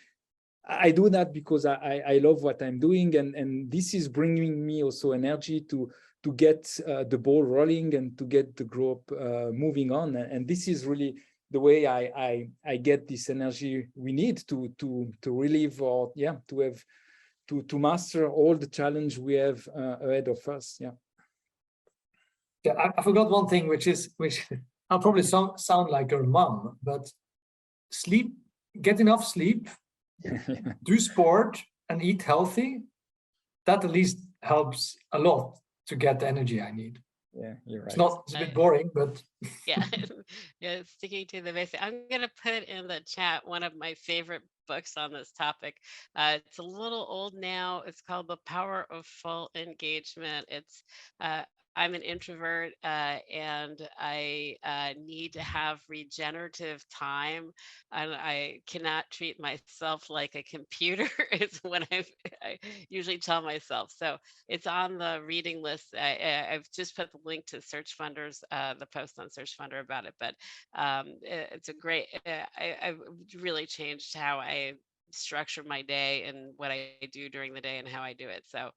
I do that because I love what I'm doing, and this is bringing me also energy to get the ball rolling and to get the group moving on. And this is really the way I get this energy we need to relive, or to have to master all the challenge we have ahead of us. I forgot one thing, which I'll probably sound like your mom, but sleep, get enough sleep, do sport, and eat healthy. That at least helps a lot to get the energy I need. Yeah, you're right. It's a bit boring, but yeah, sticking to the basic. I'm gonna put in the chat one of my favorite books on this topic. It's a little old now. It's called The Power of Full Engagement. It's I'm an introvert, and I need to have regenerative time, and I cannot treat myself like a computer. Is what I usually tell myself. So it's on the reading list. I've just put the link to Search Funders, the post on Search Funder about it. But it's a great. I've really changed how I structure my day and what I do during the day and how I do it. So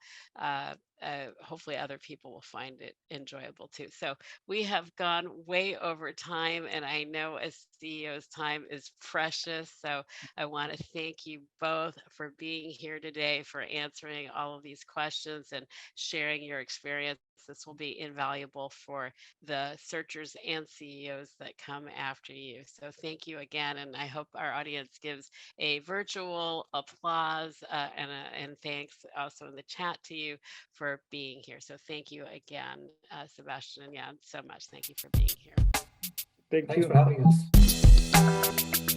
hopefully other people will find it enjoyable too. So we have gone way over time, and I know as CEO's time is precious. So I want to thank you both for being here today, for answering all of these questions and sharing your experience. This will be invaluable for the searchers and CEOs that come after you. So thank you again, and I hope our audience gives a virtual applause and thanks also in the chat to you for being here. So thank you again, Sebastian and Jan, so much. Thank you for being here. Thank Thanks you. for having us.